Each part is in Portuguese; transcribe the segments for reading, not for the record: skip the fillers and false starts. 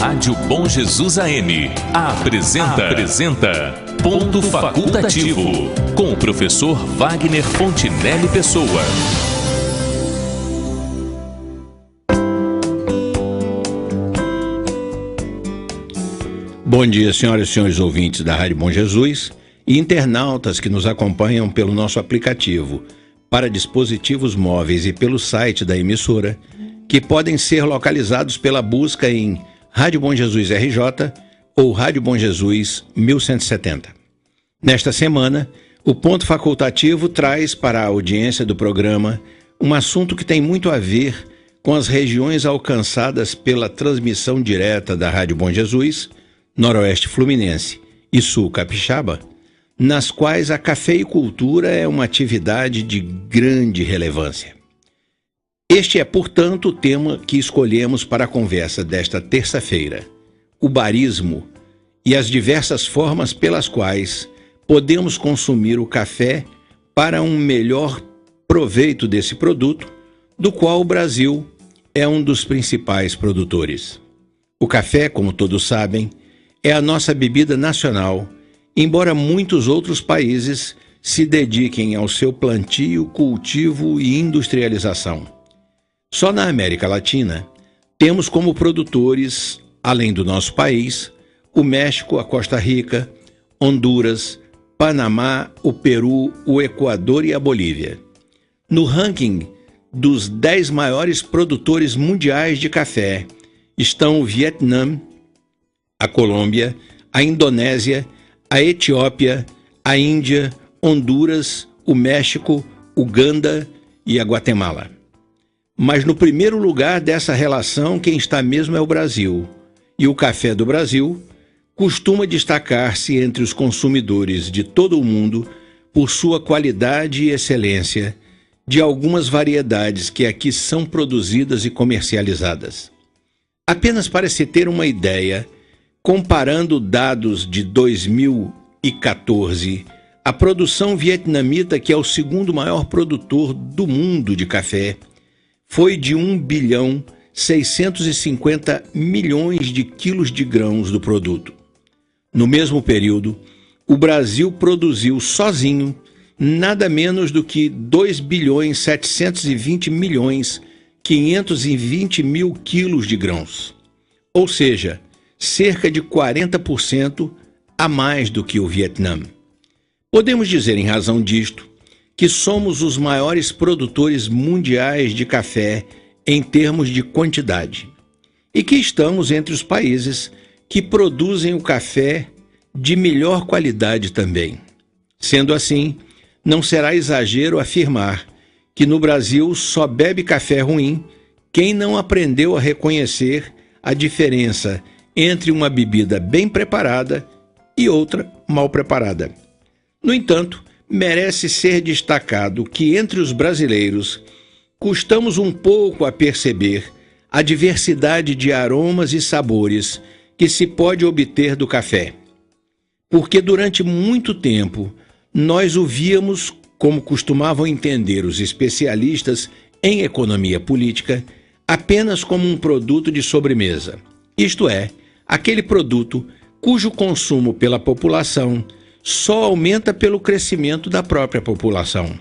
Rádio Bom Jesus AM apresenta Ponto Facultativo, com o professor Wagner Fontinelli Pessoa. Bom dia, senhoras e senhores ouvintes da Rádio Bom Jesus e internautas que nos acompanham pelo nosso aplicativo para dispositivos móveis e pelo site da emissora, que podem ser localizados pela busca em Rádio Bom Jesus RJ ou Rádio Bom Jesus 1170. Nesta semana, o Ponto Facultativo traz para a audiência do programa um assunto que tem muito a ver com as regiões alcançadas pela transmissão direta da Rádio Bom Jesus, Noroeste Fluminense e Sul Capixaba, nas quais a cafeicultura é uma atividade de grande relevância. Este é, portanto, o tema que escolhemos para a conversa desta terça-feira: o barismo e as diversas formas pelas quais podemos consumir o café para um melhor proveito desse produto, do qual o Brasil é um dos principais produtores. O café, como todos sabem, é a nossa bebida nacional, embora muitos outros países se dediquem ao seu plantio, cultivo e industrialização. Só na América Latina, temos como produtores, além do nosso país, o México, a Costa Rica, Honduras, Panamá, o Peru, o Equador e a Bolívia. No ranking dos 10 maiores produtores mundiais de café estão o Vietnã, a Colômbia, a Indonésia, a Etiópia, a Índia, Honduras, o México, Uganda e a Guatemala. Mas no primeiro lugar dessa relação, quem está mesmo é o Brasil. E o café do Brasil costuma destacar-se entre os consumidores de todo o mundo por sua qualidade e excelência de algumas variedades que aqui são produzidas e comercializadas. Apenas para se ter uma ideia, comparando dados de 2014, a produção vietnamita, que é o segundo maior produtor do mundo de café, foi de 1.650 bilhões de quilos de grãos do produto. No mesmo período, o Brasil produziu sozinho nada menos do que 2.720.520.000 quilos de grãos, ou seja, cerca de 40% a mais do que o Vietnã. Podemos dizer, em razão disto, que somos os maiores produtores mundiais de café em termos de quantidade, e que estamos entre os países que produzem o café de melhor qualidade também. Sendo assim, não será exagero afirmar que no Brasil só bebe café ruim quem não aprendeu a reconhecer a diferença entre uma bebida bem preparada e outra mal preparada. No entanto, merece ser destacado que entre os brasileiros custamos um pouco a perceber a diversidade de aromas e sabores que se pode obter do café. Porque durante muito tempo nós o víamos, como costumavam entender os especialistas em economia política, apenas como um produto de sobremesa, isto é, aquele produto cujo consumo pela população só aumenta pelo crescimento da própria população.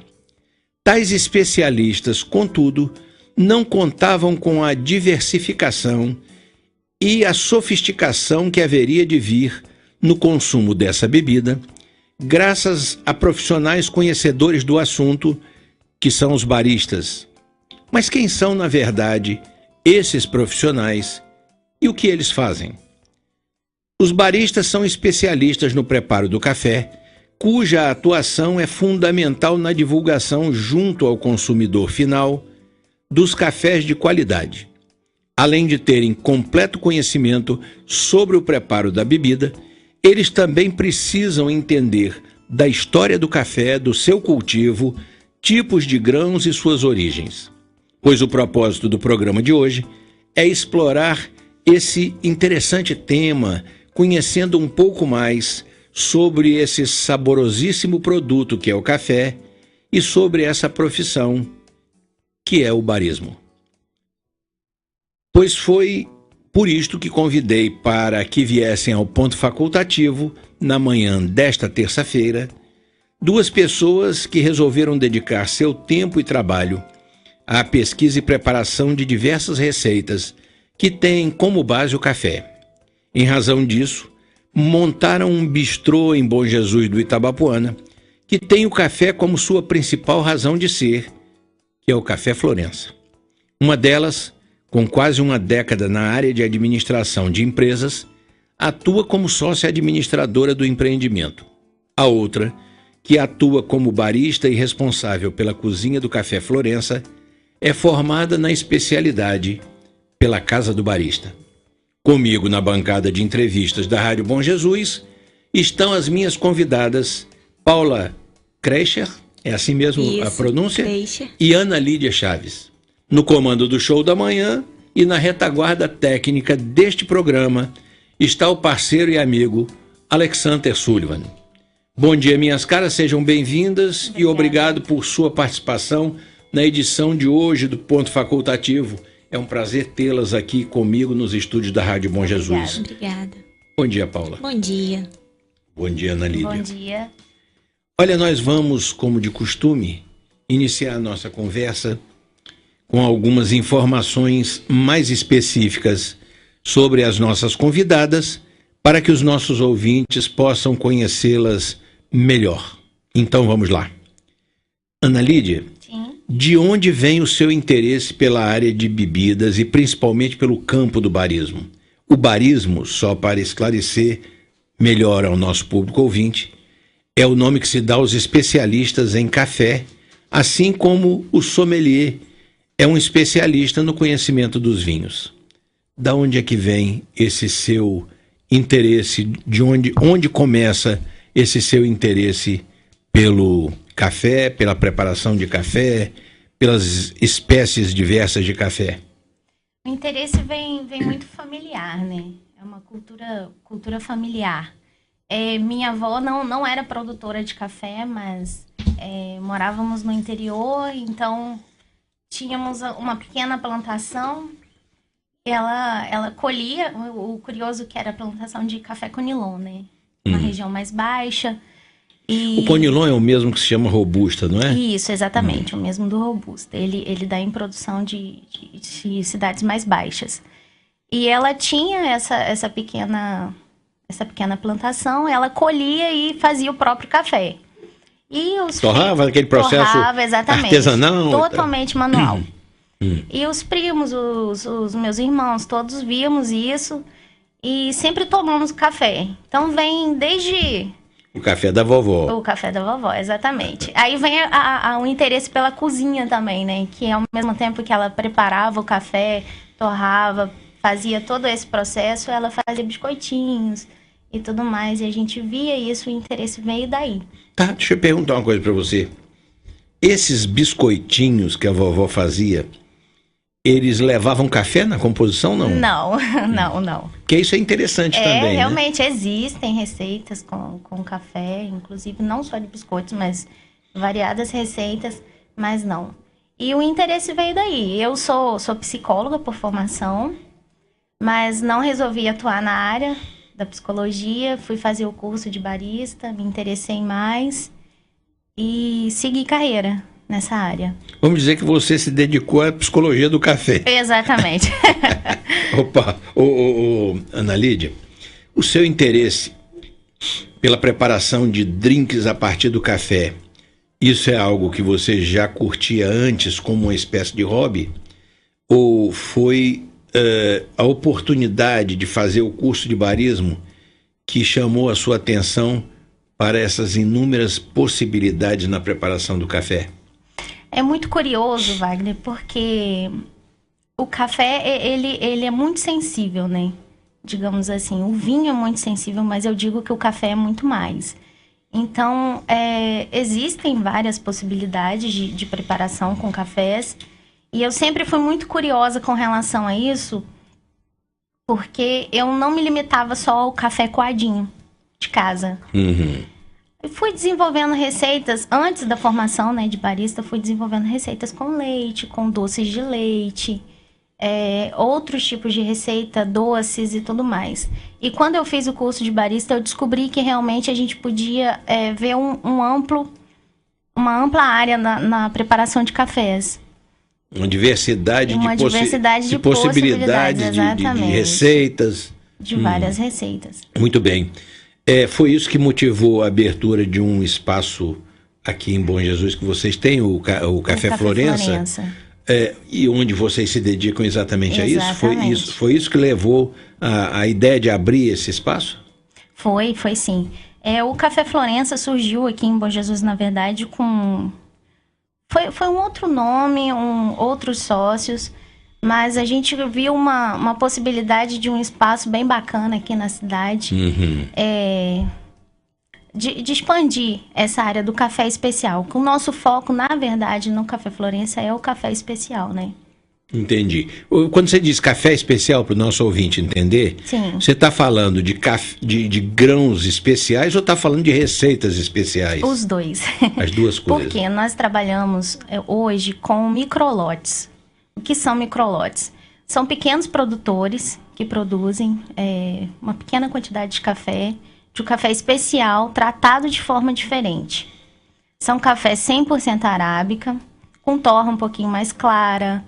Tais especialistas, contudo, não contavam com a diversificação e a sofisticação que haveria de vir no consumo dessa bebida, graças a profissionais conhecedores do assunto, que são os baristas. Mas quem são, na verdade, esses profissionais e o que eles fazem? Os baristas são especialistas no preparo do café, cuja atuação é fundamental na divulgação junto ao consumidor final dos cafés de qualidade. Além de terem completo conhecimento sobre o preparo da bebida, eles também precisam entender da história do café, do seu cultivo, tipos de grãos e suas origens. Pois o propósito do programa de hoje é explorar esse interessante tema, conhecendo um pouco mais sobre esse saborosíssimo produto que é o café e sobre essa profissão que é o barismo. Pois foi Por isto que convidei para que viessem ao ponto facultativo, na manhã desta terça-feira, duas pessoas que resolveram dedicar seu tempo e trabalho à pesquisa e preparação de diversas receitas que têm como base o café. Em razão disso, montaram um bistrô em Bom Jesus do Itabapoana, que tem o café como sua principal razão de ser, que é o Café Florença. Uma delas, com quase uma década na área de administração de empresas, atua como sócia administradora do empreendimento. A outra, que atua como barista e responsável pela cozinha do Café Florença, é formada na especialidade pela Casa do Barista. Comigo na bancada de entrevistas da Rádio Bom Jesus estão as minhas convidadas Paula Kreischer, é assim mesmo a pronúncia? Kreischer. E Ana Lídia Chaves. No comando do show da manhã e na retaguarda técnica deste programa está o parceiro e amigo Alexander Sullivan. Bom dia, minhas caras, sejam bem-vindas e obrigado por sua participação na edição de hoje do Ponto Facultativo. É um prazer tê-las aqui comigo nos estúdios da Rádio Bom Jesus. Obrigada. Bom dia, Paula. Bom dia. Bom dia, Ana Lídia. Bom dia. Olha, nós vamos, como de costume, iniciar a nossa conversa com algumas informações mais específicas sobre as nossas convidadas, para que os nossos ouvintes possam conhecê-las melhor. Então vamos lá. Ana Lídia, sim, de onde vem o seu interesse pela área de bebidas e principalmente pelo campo do barismo? O barismo, só para esclarecer melhor ao nosso público ouvinte, é o nome que se dá aos especialistas em café, assim como o sommelier é um especialista no conhecimento dos vinhos. Da onde é que vem esse seu interesse, de onde começa esse seu interesse pelo café, pela preparação de café, pelas espécies diversas de café? O interesse vem muito familiar, né? É uma cultura familiar. Minha avó não era produtora de café, mas morávamos no interior, então tínhamos uma pequena plantação. Ela colhia, o curioso que era a plantação de café conilon, né? Uma região mais baixa. E... O conilon é o mesmo que se chama robusta, não é? Isso, exatamente, o mesmo do robusta. Ele dá em produção de cidades mais baixas. E ela tinha essa pequena plantação, ela colhia e fazia o próprio café. E torrava aquele processo artesanal? Totalmente manual. E os primos, os meus irmãos, todos víamos isso e sempre tomamos café. Então vem desde... O café da vovó. O café da vovó, exatamente. Aí vem o interesse pela cozinha também, né? Que ao mesmo tempo que ela preparava o café, torrava, fazia todo esse processo, ela fazia biscoitinhos e tudo mais. E a gente via isso, o interesse veio daí. Tá, deixa eu perguntar uma coisa pra você. Esses biscoitinhos que a vovó fazia, eles levavam café na composição, não? Não. Porque isso é interessante também, realmente, né? Existem receitas com café, inclusive não só de biscoitos, mas variadas receitas, mas não. E o interesse veio daí. Eu sou psicóloga por formação, mas não resolvi atuar na área da psicologia, fui fazer o curso de barista, me interessei mais e segui carreira nessa área. Vamos dizer que você se dedicou à psicologia do café. Exatamente. Opa, Ana Lídia, o seu interesse pela preparação de drinks a partir do café, isso é algo que você já curtia antes como uma espécie de hobby? Ou foi a oportunidade de fazer o curso de barismo que chamou a sua atenção para essas inúmeras possibilidades na preparação do café? É muito curioso, Wagner, porque o café, ele é muito sensível, né? Digamos assim, o vinho é muito sensível, mas eu digo que o café é muito mais. Então, existem várias possibilidades de preparação com cafés, e eu sempre fui muito curiosa com relação a isso, porque eu não me limitava só ao café coadinho de casa. Eu fui desenvolvendo receitas, antes da formação, né, de barista, fui desenvolvendo receitas com leite, com doces de leite. outros tipos de receita, doces e tudo mais. E quando eu fiz o curso de barista, eu descobri que realmente a gente podia ver uma ampla área na preparação de cafés. Uma diversidade de possibilidades de receitas. De várias receitas. Muito bem. Foi isso que motivou a abertura de um espaço aqui em Bom Jesus que vocês têm, o Café Florença. E onde vocês se dedicam exatamente a isso? Foi isso que levou a ideia de abrir esse espaço? Foi sim. O Café Florença surgiu aqui em Bom Jesus, na verdade, com... Foi um outro nome, outros sócios, mas a gente viu uma possibilidade de um espaço bem bacana aqui na cidade, de expandir essa área do café especial. O nosso foco, na verdade, no Café Florença é o café especial, né? Entendi. Quando você diz café especial, para o nosso ouvinte entender, sim, você está falando de grãos especiais ou está falando de receitas especiais? Os dois. As duas coisas. Porque nós trabalhamos hoje com microlotes. O que são microlotes? São pequenos produtores que produzem uma pequena quantidade de um café especial tratado de forma diferente. São cafés 100% arábica, com torra um pouquinho mais clara,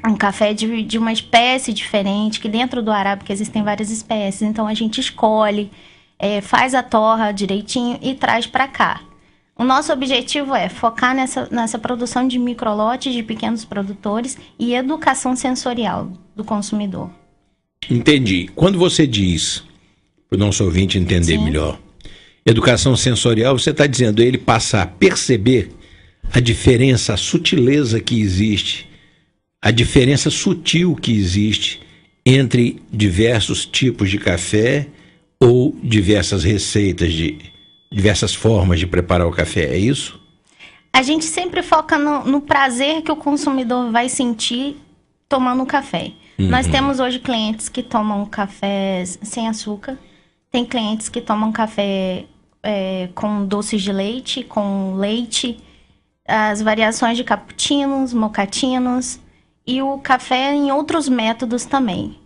um café de uma espécie diferente, que dentro do arábica existem várias espécies, então a gente escolhe, faz a torra direitinho e traz para cá. O nosso objetivo é focar nessa produção de microlotes de pequenos produtores e educação sensorial do consumidor. Entendi. Quando você diz, para o nosso ouvinte entender melhor, educação sensorial, você está dizendo ele passar a perceber a diferença, a sutileza que existe, a diferença sutil que existe entre diversos tipos de café ou diversas receitas, diversas formas de preparar o café, é isso? A gente sempre foca no prazer que o consumidor vai sentir tomando um café. Nós temos hoje clientes que tomam café sem açúcar, tem clientes que tomam café com doces de leite, com leite, as variações de cappuccinos, mocatinos e o café em outros métodos também.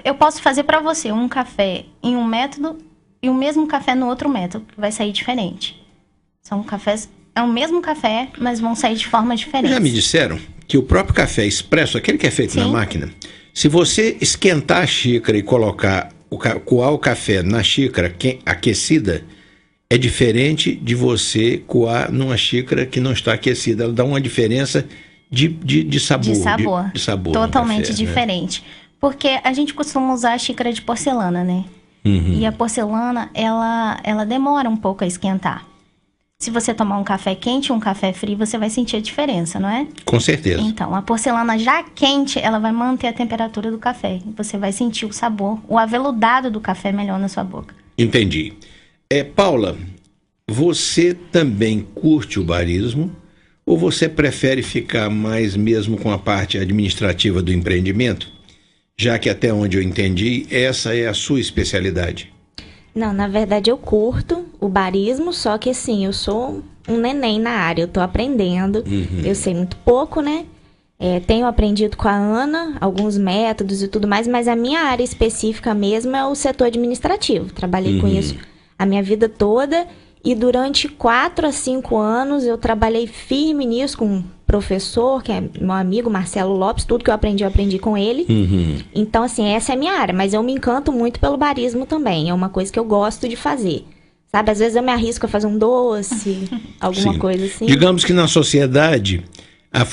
Eu posso fazer para você um café em um método e o mesmo café no outro método, que vai sair diferente. São cafés, é o mesmo café, mas vão sair de forma diferente. Já me disseram que o próprio café expresso, aquele que é feito na máquina, se você esquentar a xícara e coar o café na xícara aquecida, é diferente de você coar numa xícara que não está aquecida. Ela dá uma diferença de sabor. De sabor. Totalmente café, diferente. Né? Porque a gente costuma usar a xícara de porcelana, né? E a porcelana, ela demora um pouco a esquentar. Se você tomar um café quente e um café frio, você vai sentir a diferença, não é? Com certeza. Então, a porcelana já quente, ela vai manter a temperatura do café. Você vai sentir o sabor, o aveludado do café melhor na sua boca. Entendi. Paula, você também curte o barismo ou você prefere ficar mais mesmo com a parte administrativa do empreendimento? Já que até onde eu entendi, essa é a sua especialidade. Não, na verdade eu curto o barismo, só que assim, eu sou um neném na área, eu tô aprendendo, eu sei muito pouco, né? Tenho aprendido com a Ana alguns métodos e tudo mais, mas a minha área específica mesmo é o setor administrativo. Trabalhei com isso a minha vida toda e durante 4 a 5 anos eu trabalhei firme nisso com um professor, que é meu amigo, Marcelo Lopes. Tudo que eu aprendi com ele. Então, assim, essa é a minha área, mas eu me encanto muito pelo barismo também. É uma coisa que eu gosto de fazer. Sabe, às vezes eu me arrisco a fazer um doce, alguma coisa assim. Digamos que na sociedade, a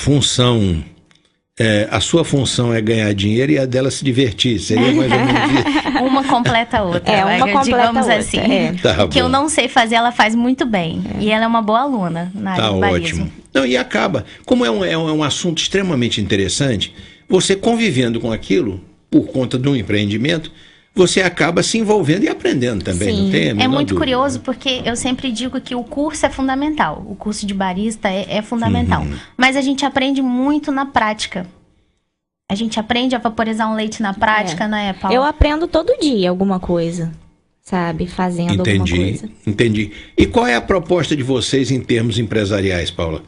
sua função é ganhar dinheiro e a dela se divertir. Seria mais ou menos isso. Uma completa a outra. Uma completa digamos outra. Assim. Tá o que eu não sei fazer, ela faz muito bem. E ela é uma boa aluna na área do barismo. Ótimo. Não, e acaba. Como é um assunto extremamente interessante, você convivendo com aquilo, por conta de um empreendimento, você acaba se envolvendo e aprendendo também, Sim, não tem a menor muito dúvida. curioso, porque eu sempre digo que o curso é fundamental. O curso de barista é fundamental. Mas a gente aprende muito na prática. A gente aprende a vaporizar um leite na prática, né, Paula? Eu aprendo todo dia alguma coisa, sabe? Fazendo alguma coisa. Entendi. E qual é a proposta de vocês em termos empresariais, Paula?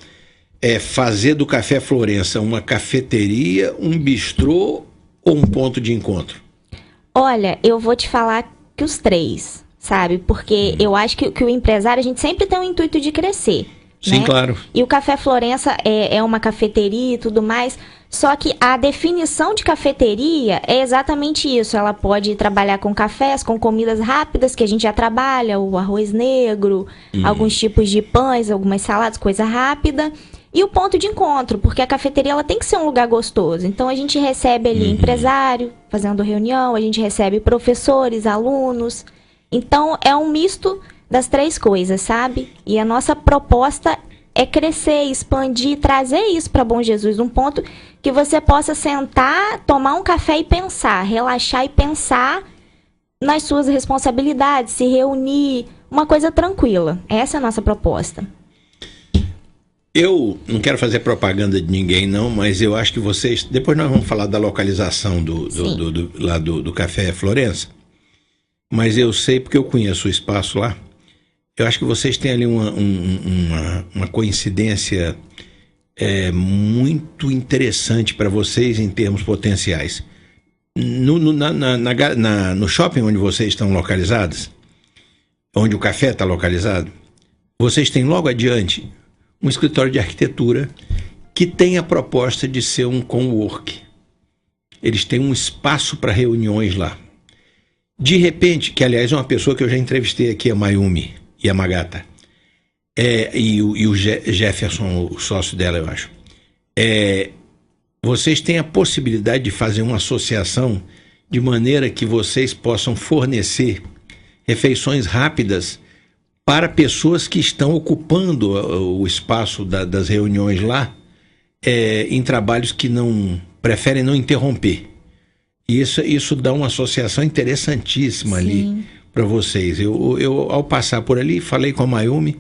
fazer do Café Florença uma cafeteria, um bistrô ou um ponto de encontro? Olha, eu vou te falar que os três, sabe? Porque eu acho que o empresário, a gente sempre tem o intuito de crescer. Sim, né? claro. E o Café Florença é uma cafeteria e tudo mais, só que a definição de cafeteria é exatamente isso. Ela pode trabalhar com cafés, com comidas rápidas, que a gente já trabalha, o arroz negro, alguns tipos de pães, algumas saladas, coisa rápida. E o ponto de encontro, porque a cafeteria ela tem que ser um lugar gostoso. Então a gente recebe ali empresário fazendo reunião, a gente recebe professores, alunos. Então é um misto das três coisas, sabe? E a nossa proposta é crescer, expandir, trazer isso para Bom Jesus, um ponto que você possa sentar, tomar um café e pensar, relaxar e pensar nas suas responsabilidades, se reunir, uma coisa tranquila. Essa é a nossa proposta. Eu não quero fazer propaganda de ninguém, não, mas eu acho que vocês... Depois nós vamos falar da localização do Café Florença. Mas eu sei, porque eu conheço o espaço lá, eu acho que vocês têm ali uma coincidência muito interessante para vocês em termos potenciais. No shopping onde vocês estão localizados, onde o café está localizado, vocês têm logo adiante um escritório de arquitetura que tem a proposta de ser um cowork. Eles têm um espaço para reuniões lá. De repente, que aliás é uma pessoa que eu já entrevistei aqui, a Mayumi Yamagata, e o Jefferson, o sócio dela, eu acho. Vocês têm a possibilidade de fazer uma associação de maneira que vocês possam fornecer refeições rápidas para pessoas que estão ocupando o espaço das reuniões lá, em trabalhos que preferem não interromper. E isso dá uma associação interessantíssima ali para vocês. Eu, ao passar por ali, falei com a Mayumi,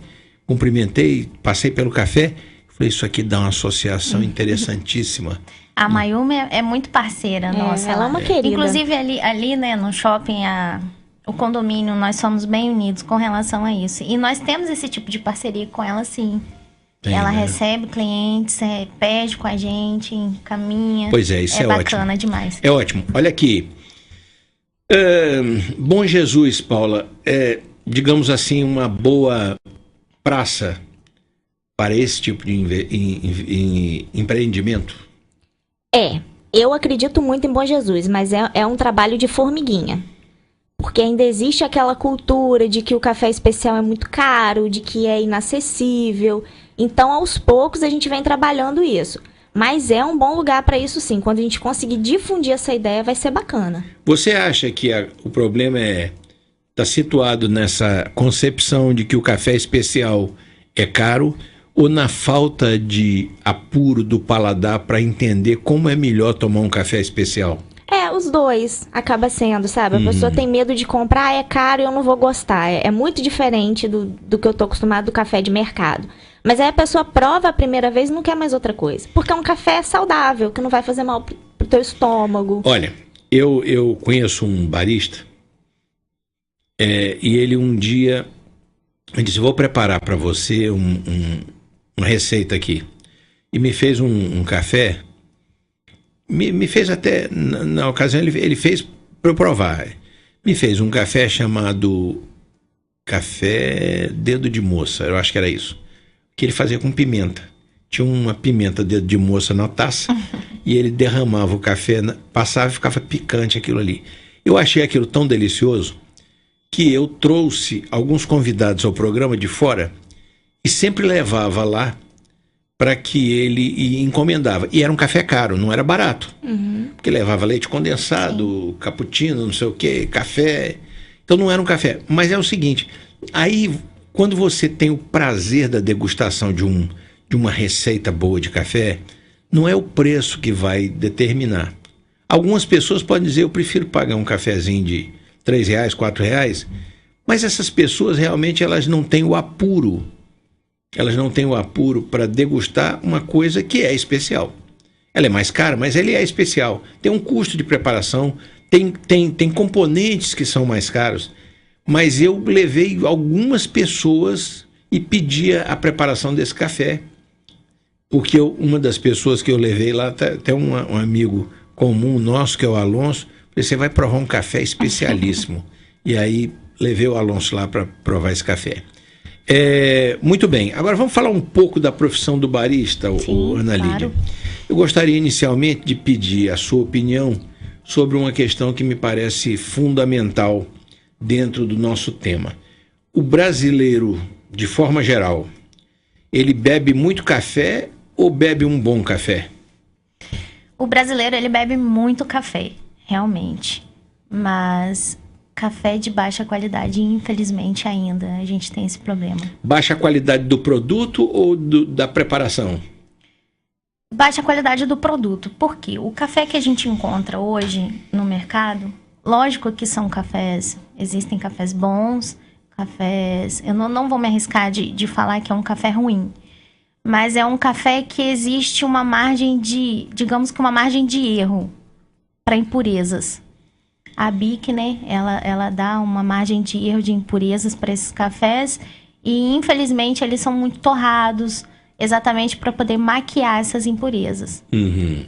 cumprimentei, passei pelo café, falei, isso aqui dá uma associação interessantíssima. A Mayumi é muito parceira nossa. Ela é uma querida. Inclusive ali, né, no shopping, o condomínio, nós somos bem unidos com relação a isso. E nós temos esse tipo de parceria com ela, sim. Ela recebe clientes, pede com a gente, caminha. Pois é, isso é ótimo. É bacana demais. É ótimo. Olha aqui. Bom Jesus, Paula, digamos assim, uma boa praça para esse tipo de empreendimento? Eu acredito muito em Bom Jesus, mas é um trabalho de formiguinha. Porque ainda existe aquela cultura de que o café especial é muito caro, de que é inacessível. Então, aos poucos, a gente vem trabalhando isso. Mas é um bom lugar para isso, sim. Quando a gente conseguir difundir essa ideia, vai ser bacana. Você acha que o problema está situado nessa concepção de que o café especial é caro ou na falta de apuro do paladar para entender como é melhor tomar um café especial? Os dois acaba sendo, sabe? A pessoa tem medo de comprar, é caro e eu não vou gostar. É muito diferente do que eu tô acostumado do café de mercado. Mas aí a pessoa prova a primeira vez e não quer mais outra coisa. Porque é um café saudável, que não vai fazer mal pro teu estômago. Olha, eu conheço um barista e ele um dia disse, vou preparar para você uma receita aqui. E me fez um café. Me fez até, na ocasião, ele fez para eu provar. Me fez um café chamado Café Dedo de Moça, eu acho que era isso. Que ele fazia com pimenta. Tinha uma pimenta dedo de moça na taça e ele derramava o café, passava e ficava picante aquilo ali. Eu achei aquilo tão delicioso que eu trouxe alguns convidados ao programa de fora e sempre levava lá para que ele encomendava. E era um café caro, não era barato. Porque levava leite condensado, cappuccino, não sei o quê, café. Então não era um café. Mas é o seguinte, aí quando você tem o prazer da degustação de uma receita boa de café, não é o preço que vai determinar. Algumas pessoas podem dizer, eu prefiro pagar um cafezinho de R$3, R$4, mas essas pessoas realmente elas não têm o apuro. Elas não têm o apuro para degustar uma coisa que é especial. Ela é mais cara, mas ele é especial. Tem um custo de preparação, tem componentes que são mais caros. Mas eu levei algumas pessoas e pedia a preparação desse café. porque uma das pessoas que eu levei lá, até um amigo comum nosso, que é o Alonso, falei, você vai provar um café especialíssimo. E aí levei o Alonso lá para provar esse café. Muito bem, agora vamos falar um pouco da profissão do barista, Sim, Ana Lídia. claro. Eu gostaria inicialmente de pedir a sua opinião sobre uma questão que me parece fundamental dentro do nosso tema. O brasileiro, de forma geral, ele bebe muito café ou bebe um bom café? O brasileiro, ele bebe muito café, realmente. Mas café de baixa qualidade, infelizmente, ainda a gente tem esse problema. Baixa qualidade do produto ou da preparação? Baixa qualidade do produto. Por quê? O café que a gente encontra hoje no mercado, lógico que são cafés, existem cafés bons, cafés... Eu não vou me arriscar de falar que é um café ruim, mas é um café que existe uma margem de, digamos que uma margem de erro para impurezas. A BIC, né, ela dá uma margem de erro de impurezas para esses cafés e, infelizmente, eles são muito torrados, exatamente para poder maquiar essas impurezas. Uhum.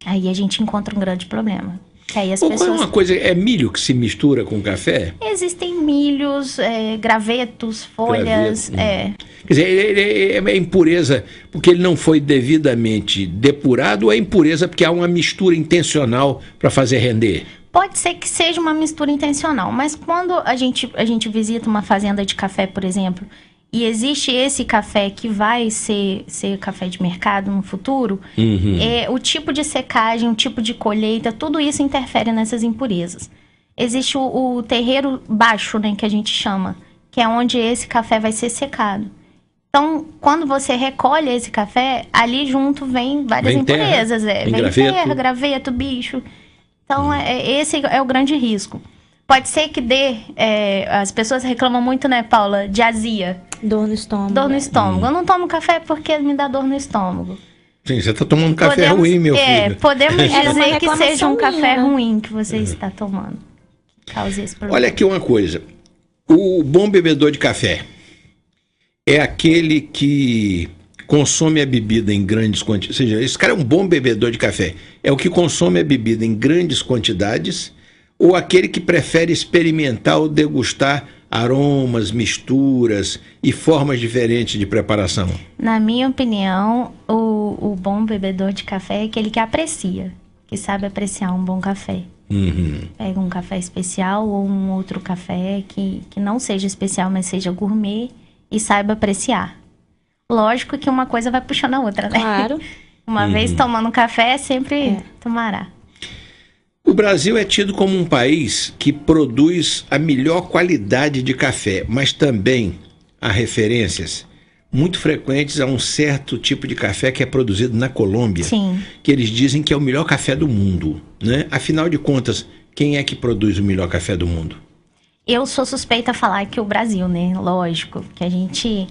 Aí a gente encontra um grande problema. Que aí as Qual é pessoas... uma coisa, é milho que se mistura com café? Existem milhos, gravetos, folhas, Quer dizer, é impureza porque ele não foi devidamente depurado ou é impureza porque há uma mistura intencional para fazer render? Pode ser que seja uma mistura intencional, mas quando a gente visita uma fazenda de café, por exemplo, e existe esse café que vai ser café de mercado no futuro, o tipo de secagem, o tipo de colheita, tudo isso interfere nessas impurezas. Existe o terreiro baixo, né, que a gente chama, que é onde esse café vai ser secado. Então, quando você recolhe esse café, ali junto vem várias impurezas. Vem terra, graveto, bicho. Então, esse é o grande risco. Pode ser que dê... as pessoas reclamam muito, né, Paula, de azia. Dor no estômago. Dor no estômago. Eu não tomo café porque me dá dor no estômago. Sim, você está tomando café ruim, meu filho. Podemos dizer que seja um café minha. ruim que você está tomando. Que cause esse problema. Olha aqui uma coisa. O bom bebedor de café é aquele que consome a bebida em grandes quantidades. Ou seja, esse cara é um bom bebedor de café. É o que consome a bebida em grandes quantidades ou aquele que prefere experimentar ou degustar aromas, misturas e formas diferentes de preparação? Na minha opinião, o bom bebedor de café é aquele que aprecia, que sabe apreciar um bom café. Pega um café especial ou um outro café que não seja especial, mas seja gourmet e saiba apreciar. Lógico que uma coisa vai puxando a outra, né? Claro. Uma vez tomando café, sempre tomará. O Brasil é tido como um país que produz a melhor qualidade de café, mas também há referências muito frequentes a um certo tipo de café que é produzido na Colômbia, Sim. que eles dizem que é o melhor café do mundo, né? Afinal de contas, quem é que produz o melhor café do mundo? Eu sou suspeita a falar que o Brasil, né? Lógico, que a gente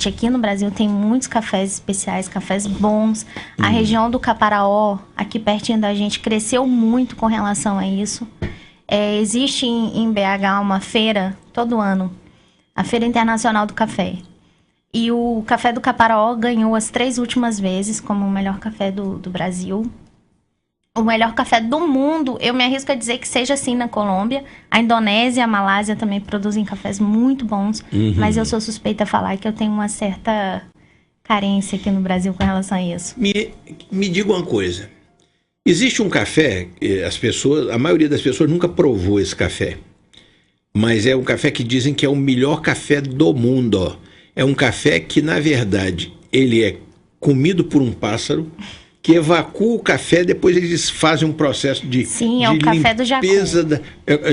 aqui no Brasil tem muitos cafés especiais, cafés bons. A região do Caparaó, aqui pertinho da gente, cresceu muito com relação a isso. Existe em BH uma feira todo ano, a Feira Internacional do Café. E o café do Caparaó ganhou as 3 últimas vezes como o melhor café do Brasil. O melhor café do mundo, eu me arrisco a dizer que seja assim na Colômbia. A Indonésia e a Malásia também produzem cafés muito bons. Mas eu sou suspeita a falar que eu tenho uma certa carência aqui no Brasil com relação a isso. Me diga uma coisa. Existe um café, a maioria das pessoas nunca provou esse café. Mas é um café que dizem que é o melhor café do mundo. É um café que, na verdade, ele é comido por um pássaro que evacua o café, depois eles fazem um processo de Sim, é o café do Jacu.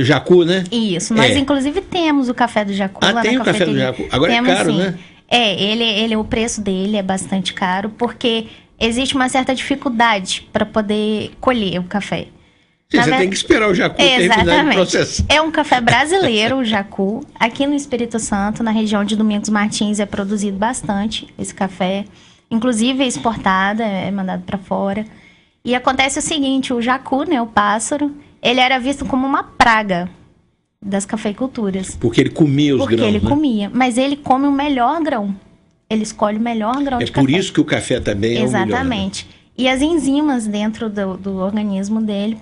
Jacu, né? Isso, nós inclusive temos o café do Jacu lá tem na o café do Jacu. Agora temos, é caro, sim. Né? O preço dele é bastante caro, porque existe uma certa dificuldade para poder colher o café. Você tem que esperar o Jacu terminar o processo. É um café brasileiro, o Jacu. Aqui no Espírito Santo, na região de Domingos Martins, é produzido bastante esse café. Inclusive é exportado, é mandado para fora. E acontece o seguinte, o Jacu, né, o pássaro, ele era visto como uma praga das cafeiculturas. Porque ele comia os grãos, Porque ele comia, mas ele come o melhor grão. Ele escolhe o melhor grão de café. É por isso que o café também é o melhor. Exatamente. E as enzimas dentro do organismo dele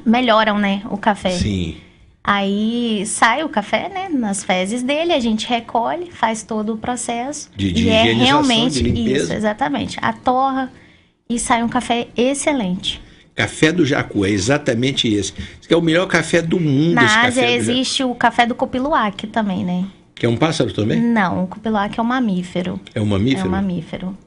melhoram, né, o café. Sim. Aí sai o café, né, nas fezes dele, a gente recolhe, faz todo o processo. De e é higienização, realmente de limpeza. isso, exatamente. A torra e sai um café excelente. Café do Jacu, é exatamente esse. Esse que é o melhor café do mundo. Na esse Ásia café existe o café do copiluac também, né? Que é um pássaro também? Não, o copiluac é um mamífero. É um mamífero? É um mamífero.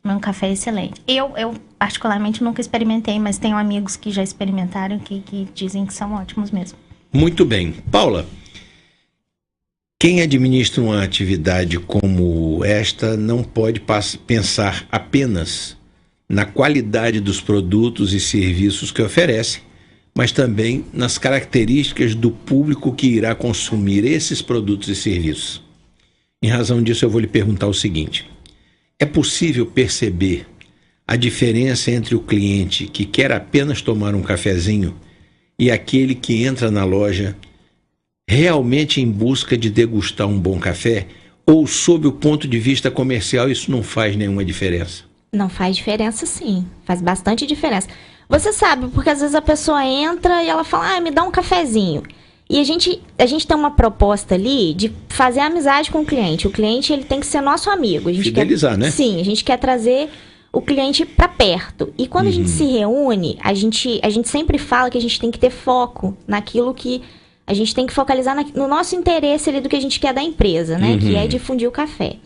É um café excelente. Eu particularmente nunca experimentei, mas tenho amigos que já experimentaram que dizem que são ótimos mesmo. Muito bem. Paula, quem administra uma atividade como esta não pode pensar apenas na qualidade dos produtos e serviços que oferece, mas também nas características do público que irá consumir esses produtos e serviços. Em razão disso, eu vou lhe perguntar o seguinte: é possível perceber a diferença entre o cliente que quer apenas tomar um cafezinho e aquele que entra na loja realmente em busca de degustar um bom café? Ou, sob o ponto de vista comercial, isso não faz nenhuma diferença? Não faz diferença, sim. Faz bastante diferença. Você sabe, porque às vezes a pessoa entra e ela fala, me dá um cafezinho. E a gente tem uma proposta ali de fazer amizade com o cliente. O cliente, ele tem que ser nosso amigo. A gente fidelizar, né? Sim, a gente quer trazer o cliente para perto. E quando a gente se reúne, a gente sempre fala que a gente tem que ter foco naquilo que... A gente tem que focalizar no nosso interesse ali do que a gente quer da empresa, né? Que é difundir o café.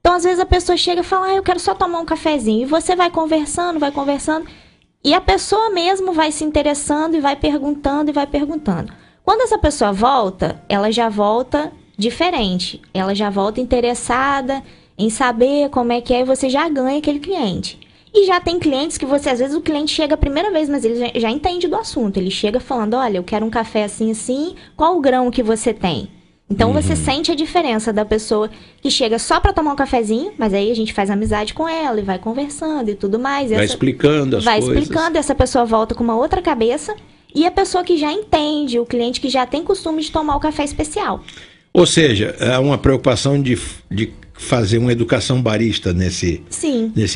Então, às vezes, a pessoa chega e fala, eu quero só tomar um cafezinho. E você vai conversando. E a pessoa mesmo vai se interessando e vai perguntando. Quando essa pessoa volta, ela já volta diferente. Ela já volta interessada em saber como é que é e você já ganha aquele cliente. E já tem clientes que às vezes o cliente chega a primeira vez, mas ele já entende do assunto. Ele chega falando, olha, eu quero um café assim, assim, qual o grão que você tem? Então, você sente a diferença da pessoa que chega só para tomar um cafezinho, mas aí a gente faz amizade com ela e vai conversando e tudo mais. Vai explicando as coisas. Vai explicando, essa pessoa volta com uma outra cabeça. E a pessoa que já entende, o cliente que já tem costume de tomar o café especial. Ou seja, há uma preocupação de fazer uma educação barista nesse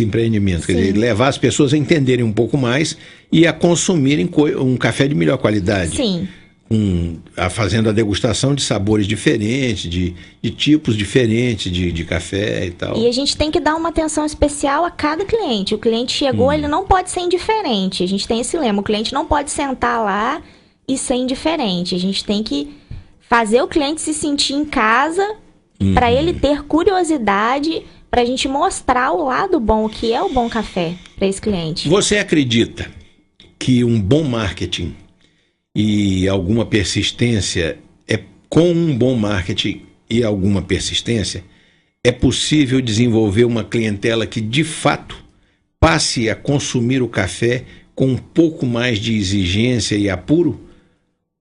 empreendimento. Quer dizer, levar as pessoas a entenderem um pouco mais e a consumirem um café de melhor qualidade. Sim. Fazendo a degustação de sabores diferentes, de tipos diferentes de café e tal. E a gente tem que dar uma atenção especial a cada cliente. O cliente chegou, ele não pode ser indiferente. A gente tem esse lema, o cliente não pode sentar lá e ser indiferente. A gente tem que fazer o cliente se sentir em casa, para ele ter curiosidade, para a gente mostrar o lado bom, o que é o bom café para esse cliente. Você acredita que um bom marketing e alguma persistência, com um bom marketing e alguma persistência, é possível desenvolver uma clientela que, de fato, passe a consumir o café com um pouco mais de exigência e apuro?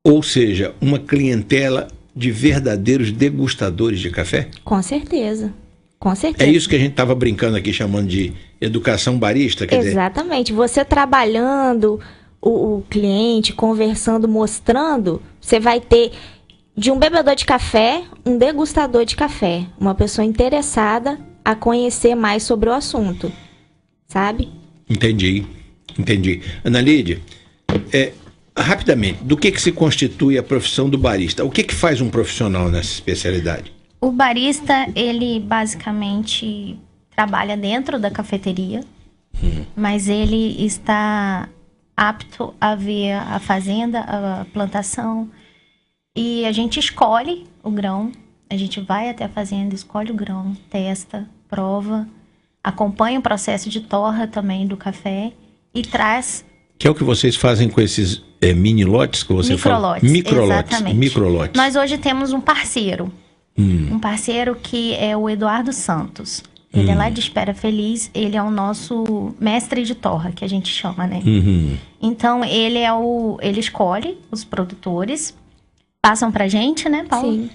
Ou seja, uma clientela de verdadeiros degustadores de café? Com certeza. Com certeza. É isso que a gente estava brincando aqui, chamando de educação barista? Quer Exatamente. Você trabalhando... O cliente conversando, mostrando, você vai ter de um bebedor de café, um degustador de café, uma pessoa interessada a conhecer mais sobre o assunto, sabe? Entendi. Ana Lídia, rapidamente, do que se constitui a profissão do barista? O que faz um profissional nessa especialidade? O barista, ele basicamente trabalha dentro da cafeteria, mas ele está apto a ver a fazenda, a plantação, e a gente escolhe o grão, a gente vai até a fazenda, escolhe o grão, testa, prova, acompanha o processo de torra também do café e traz... Que é o que vocês fazem com esses mini lotes que você fala? Microlotes. Nós hoje temos um parceiro, um parceiro que é o Eduardo Santos. Ele é lá de Espera Feliz, ele é o nosso mestre de torra, que a gente chama, né? Então, ele escolhe os produtores, passam pra gente, né, Paulo? Sim.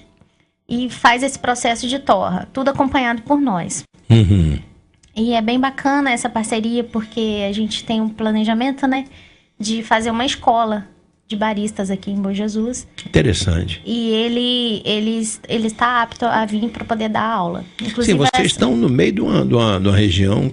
E faz esse processo de torra, tudo acompanhado por nós. E é bem bacana essa parceria, porque a gente tem um planejamento, né, de fazer uma escola de baristas aqui em Bom Jesus. Interessante. E ele está apto a vir para poder dar aula. Sim, Inclusive, vocês estão no meio de uma região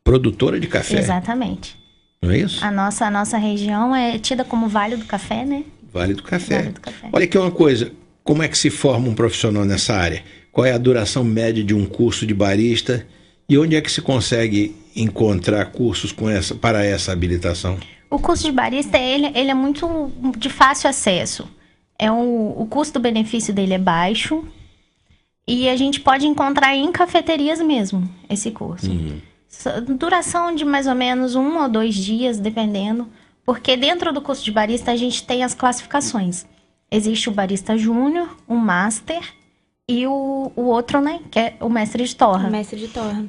produtora de café. Exatamente. Não é isso? A nossa região é tida como Vale do Café, né? Vale do Café. Vale do Café. Olha aqui uma coisa, como é que se forma um profissional nessa área? Qual é a duração média de um curso de barista? E onde é que se consegue encontrar cursos para essa habilitação? O curso de barista, ele é muito de fácil acesso. O custo-benefício dele é baixo. E a gente pode encontrar em cafeterias mesmo, esse curso. Duração de mais ou menos 1 ou 2 dias, dependendo. Porque dentro do curso de barista a gente tem as classificações. Existe o barista júnior, o master e o outro, né? Que é o mestre de torra. O mestre de torra.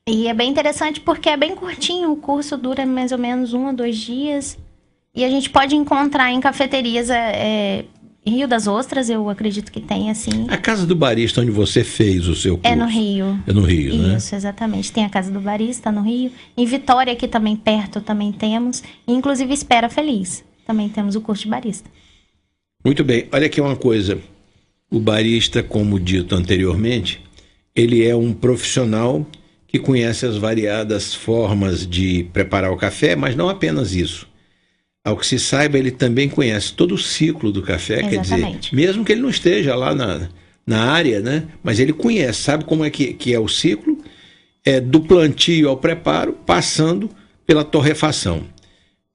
E é bem interessante porque é bem curtinho. O curso dura mais ou menos 1 ou 2 dias. E a gente pode encontrar em cafeterias Rio das Ostras, eu acredito que tem, assim. A Casa do Barista, onde você fez o seu curso? É no Rio. É no Rio, né? Isso, exatamente. Tem a Casa do Barista no Rio. Em Vitória, aqui também perto, também temos. Inclusive, Espera Feliz. Também temos o curso de barista. Muito bem. Olha aqui uma coisa. O barista, como dito anteriormente, ele é um profissional que conhece as variadas formas de preparar o café, mas não apenas isso. Ao que se saiba, ele também conhece todo o ciclo do café, Exatamente. quer dizer, mesmo que ele não esteja lá na área, né? Mas ele conhece, sabe como é que é o ciclo, do plantio ao preparo, passando pela torrefação.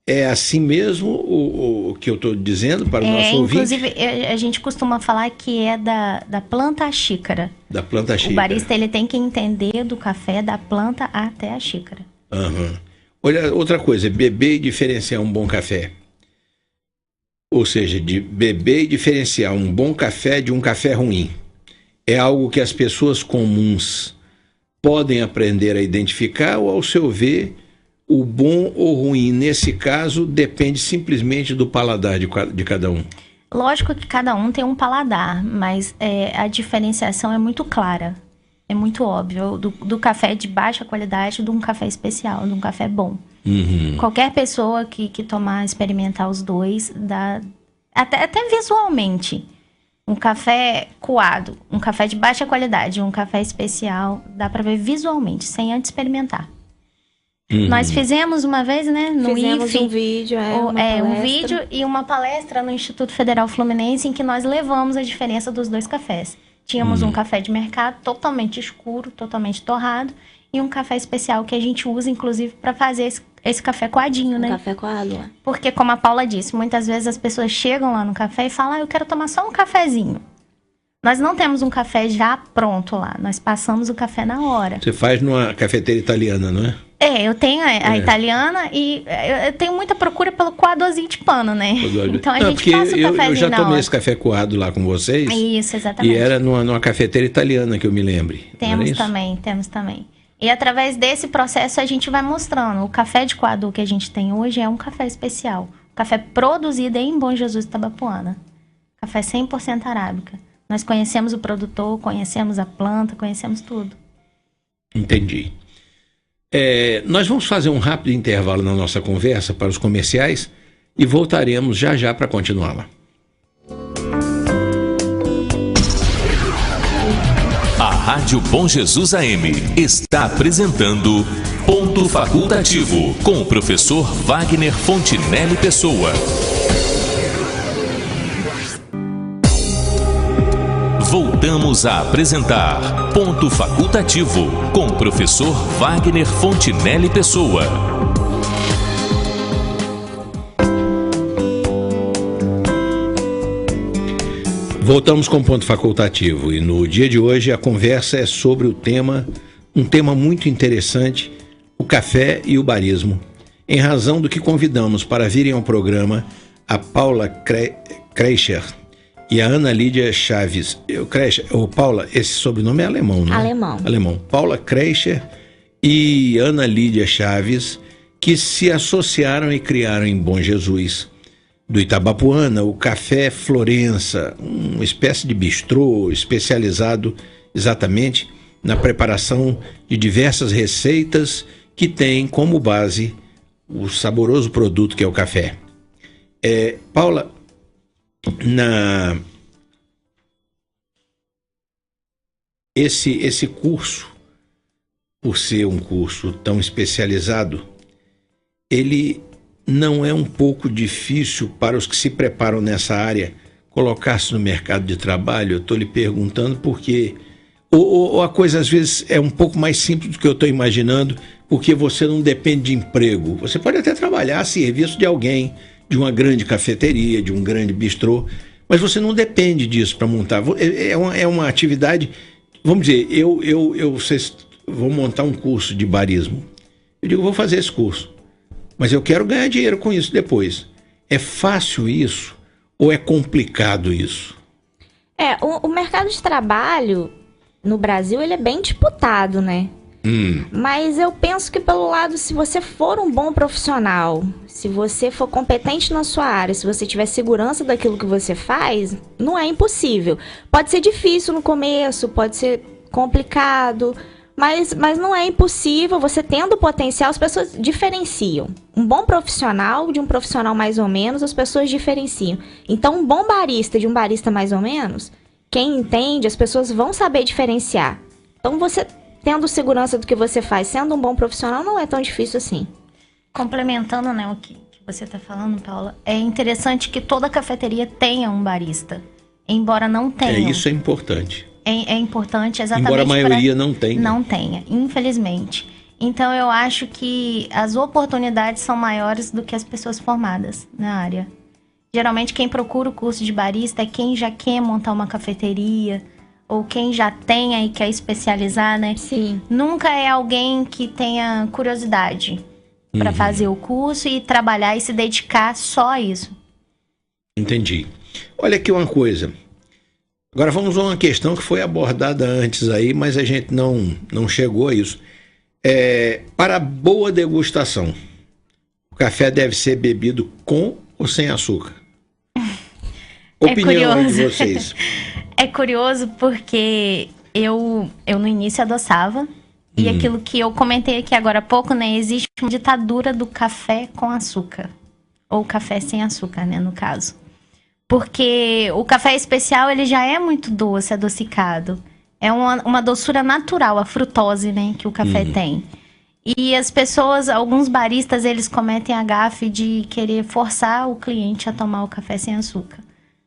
É assim mesmo o que eu estou dizendo para o nosso ouvinte? Inclusive, a gente costuma falar que é da planta à xícara. Da planta à xícara. O barista ele tem que entender do café da planta até a xícara. Olha, outra coisa, beber e diferenciar um bom café. Ou seja, de beber e diferenciar um bom café de um café ruim. É algo que as pessoas comuns podem aprender a identificar, ou, ao seu ver, o bom ou ruim, nesse caso, depende simplesmente do paladar de cada um? Lógico que cada um tem um paladar, mas a diferenciação é muito clara. É muito óbvio, do café de baixa qualidade de um café especial, de um café bom. Qualquer pessoa que tomar, experimentar os dois, até visualmente, um café coado, um café de baixa qualidade, um café especial, dá para ver visualmente, sem antes experimentar. Nós fizemos uma vez, né, no Fizemos IFE, um vídeo, um vídeo e uma palestra no Instituto Federal Fluminense em que nós levamos a diferença dos dois cafés. Tínhamos um café de mercado totalmente escuro, totalmente torrado, e um café especial que a gente usa, inclusive, para fazer esse café coadinho, né? Café coado. Porque, como a Paula disse, muitas vezes as pessoas chegam lá no café e falam, eu quero tomar só um cafezinho. Nós não temos um café já pronto lá, nós passamos o café na hora. Você faz numa cafeteira italiana, não é? Eu tenho a italiana e eu tenho muita procura pelo coadozinho de pano, né? Então a gente passa o cafezinho na hora. Eu já tomei esse café coado lá com vocês. Isso, exatamente. E era numa cafeteira italiana, que eu me lembre. Temos também. E através desse processo a gente vai mostrando. O café de coado que a gente tem hoje é um café especial. Café produzido em Bom Jesus, Itabapoana. Café 100% arábica. Nós conhecemos o produtor, conhecemos a planta, conhecemos tudo. Entendi. Nós vamos fazer um rápido intervalo na nossa conversa para os comerciais e voltaremos já para continuá-la. A Rádio Bom Jesus AM está apresentando Ponto Facultativo com o professor Wagner Fontinelli Pessoa. Voltamos a apresentar Ponto Facultativo com o professor Wagner Fontinelli Pessoa. Voltamos com o Ponto Facultativo e no dia de hoje a conversa é sobre um tema muito interessante, o café e o barismo, em razão do que convidamos para virem ao programa a Paula Kreischer e a Ana Lídia Chaves. Paula, esse sobrenome é alemão, né? Alemão. Paula Kreischer e Ana Lídia Chaves, que se associaram e criaram em Bom Jesus do Itabapoana o Café Florença, uma espécie de bistrô especializado exatamente na preparação de diversas receitas que tem como base o saboroso produto que é o café. Paula, esse curso, por ser um curso tão especializado, ele não é um pouco difícil para os que se preparam nessa área colocar-se no mercado de trabalho? Eu estou lhe perguntando porque ou a coisa às vezes é um pouco mais simples do que eu estou imaginando, porque você não depende de emprego. Você pode até trabalhar a serviço de alguém, de uma grande cafeteria, de um grande bistrô, mas você não depende disso para montar. É uma atividade, vamos dizer, vocês vão montar um curso de barismo. Eu digo, vou fazer esse curso, mas eu quero ganhar dinheiro com isso depois. É fácil isso ou é complicado isso? O mercado de trabalho no Brasil, ele é bem disputado, né? Mas eu penso que pelo lado, se você for um bom profissional, se você for competente na sua área, se você tiver segurança daquilo que você faz, não é impossível. Pode ser difícil no começo, pode ser complicado, mas não é impossível. Você tendo potencial, as pessoas diferenciam. Um bom profissional de um profissional mais ou menos, as pessoas diferenciam. Então, um bom barista de um barista mais ou menos, quem entende, as pessoas vão saber diferenciar. Então, você tendo segurança do que você faz, sendo um bom profissional, não é tão difícil assim. Complementando, né, o que você está falando, Paula, é interessante que toda cafeteria tenha um barista, embora não tenha. Isso é importante. É importante exatamente. Embora a maioria não tenha. Não tenha, infelizmente. Então eu acho que as oportunidades são maiores do que as pessoas formadas na área. Geralmente quem procura o curso de barista é quem já quer montar uma cafeteria, ou quem já tenha e quer especializar, né? Sim. Nunca é alguém que tenha curiosidade para fazer o curso e trabalhar e se dedicar só a isso. Entendi. Olha aqui uma coisa. Agora vamos a uma questão que foi abordada antes aí, mas a gente não chegou a isso. Para boa degustação, o café deve ser bebido com ou sem açúcar? Opinião de vocês. É curioso porque eu no início adoçava. E aquilo que eu comentei aqui agora há pouco, né? Existe uma ditadura do café com açúcar. Ou café sem açúcar, né? No caso. Porque o café especial, ele já é muito doce, adocicado. É uma doçura natural, a frutose, né? Que o café tem. E as pessoas, alguns baristas, eles cometem a gafe de querer forçar o cliente a tomar o café sem açúcar.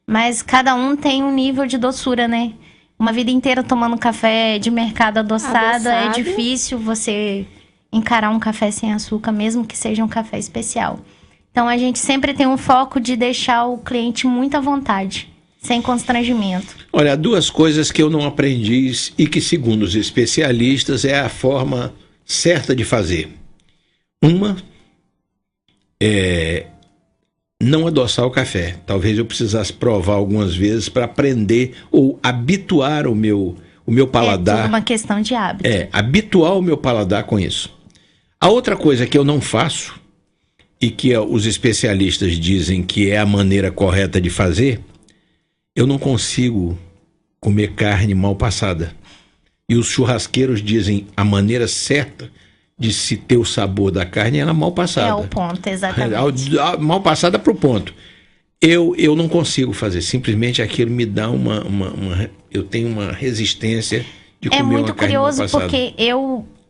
Mas cada um tem um nível de doçura, né? Uma vida inteira tomando café de mercado adoçado, é difícil você encarar um café sem açúcar, mesmo que seja um café especial. Então, a gente sempre tem um foco de deixar o cliente muito à vontade, sem constrangimento. Olha, duas coisas que eu não aprendi e que, segundo os especialistas, é a forma certa de fazer. Uma é não adoçar o café. Talvez eu precisasse provar algumas vezes para aprender ou habituar o meu paladar. É tudo uma questão de hábito. Habituar o meu paladar com isso. A outra coisa que eu não faço e que os especialistas dizem que é a maneira correta de fazer, eu não consigo comer carne mal passada. E os churrasqueiros dizem a maneira certa de se ter o sabor da carne é ela mal passada. É o ponto, exatamente. Mal passada para o ponto. Eu não consigo fazer. Simplesmente aquilo me dá eu tenho uma resistência de comer uma carne mal passada. É muito curioso porque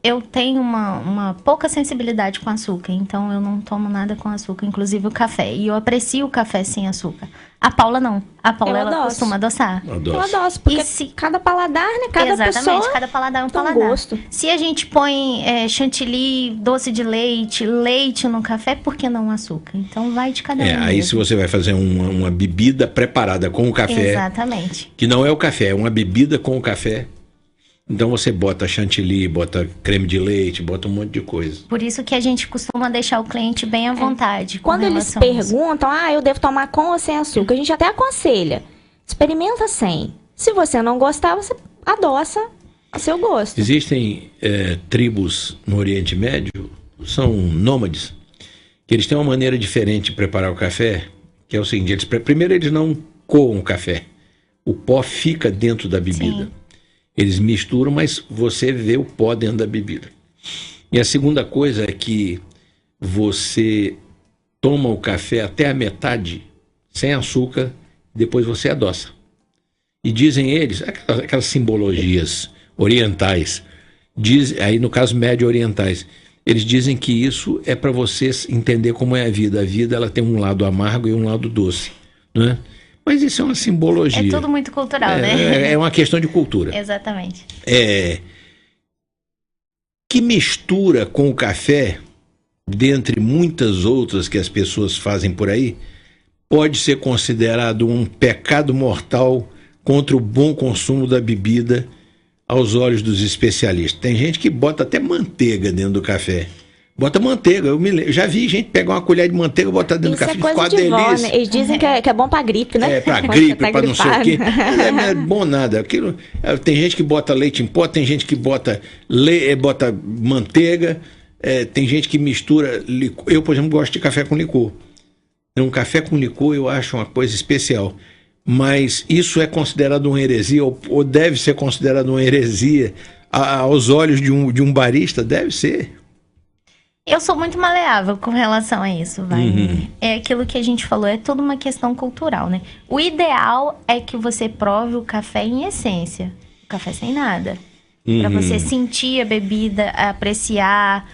eu tenho uma pouca sensibilidade com açúcar. Então eu não tomo nada com açúcar, inclusive o café. E eu aprecio o café sem açúcar. A Paula não. A Paula, ela costuma adoçar. Eu adoço, porque cada paladar, né? Cada pessoa, cada paladar é um paladar. Gosto. Se a gente põe chantilly, doce de leite, leite no café, por que não açúcar? Então vai de cada um. Aí mesmo. Se você vai fazer uma bebida preparada com o café... Exatamente. Que não é o café, é uma bebida com o café... Então você bota chantilly, bota creme de leite, bota um monte de coisa. Por isso que a gente costuma deixar o cliente bem à vontade. Quando eles perguntam, eu devo tomar com ou sem açúcar, a gente até aconselha. Experimenta sem. Se você não gostar, você adoça a seu gosto. Existem tribos no Oriente Médio, são nômades, que eles têm uma maneira diferente de preparar o café, que é o seguinte, primeiro eles não coam o café. O pó fica dentro da bebida. Sim. Eles misturam, mas você vê o pó dentro da bebida. E a segunda coisa é que você toma o café até a metade, sem açúcar, depois você adoça. E dizem eles, aquelas simbologias orientais, aí no caso médio-orientais, eles dizem que isso é para você entender como é a vida. A vida ela tem um lado amargo e um lado doce, né? Mas isso é uma simbologia. É tudo muito cultural, né? É uma questão de cultura. Exatamente. Que mistura com o café, dentre muitas outras que as pessoas fazem por aí, pode ser considerado um pecado mortal contra o bom consumo da bebida aos olhos dos especialistas. Tem gente que bota até manteiga dentro do café. Bota manteiga. Eu já vi gente pegar uma colher de manteiga e botar dentro do café. Isso é coisa de vó, né? Eles dizem que é bom pra gripe, né? Pra gripe, pra não sei o quê. Não é bom nada. Aquilo, tem gente que bota leite em pó, tem gente que bota manteiga, tem gente que mistura licor. Eu, por exemplo, gosto de café com licor. Um café com licor eu acho uma coisa especial. Mas isso é considerado uma heresia, ou deve ser considerado uma heresia aos olhos de um barista? Deve ser. Eu sou muito maleável com relação a isso, vai. É aquilo que a gente falou, é toda uma questão cultural, né? O ideal é que você prove o café em essência, o café sem nada. Pra você sentir a bebida, apreciar.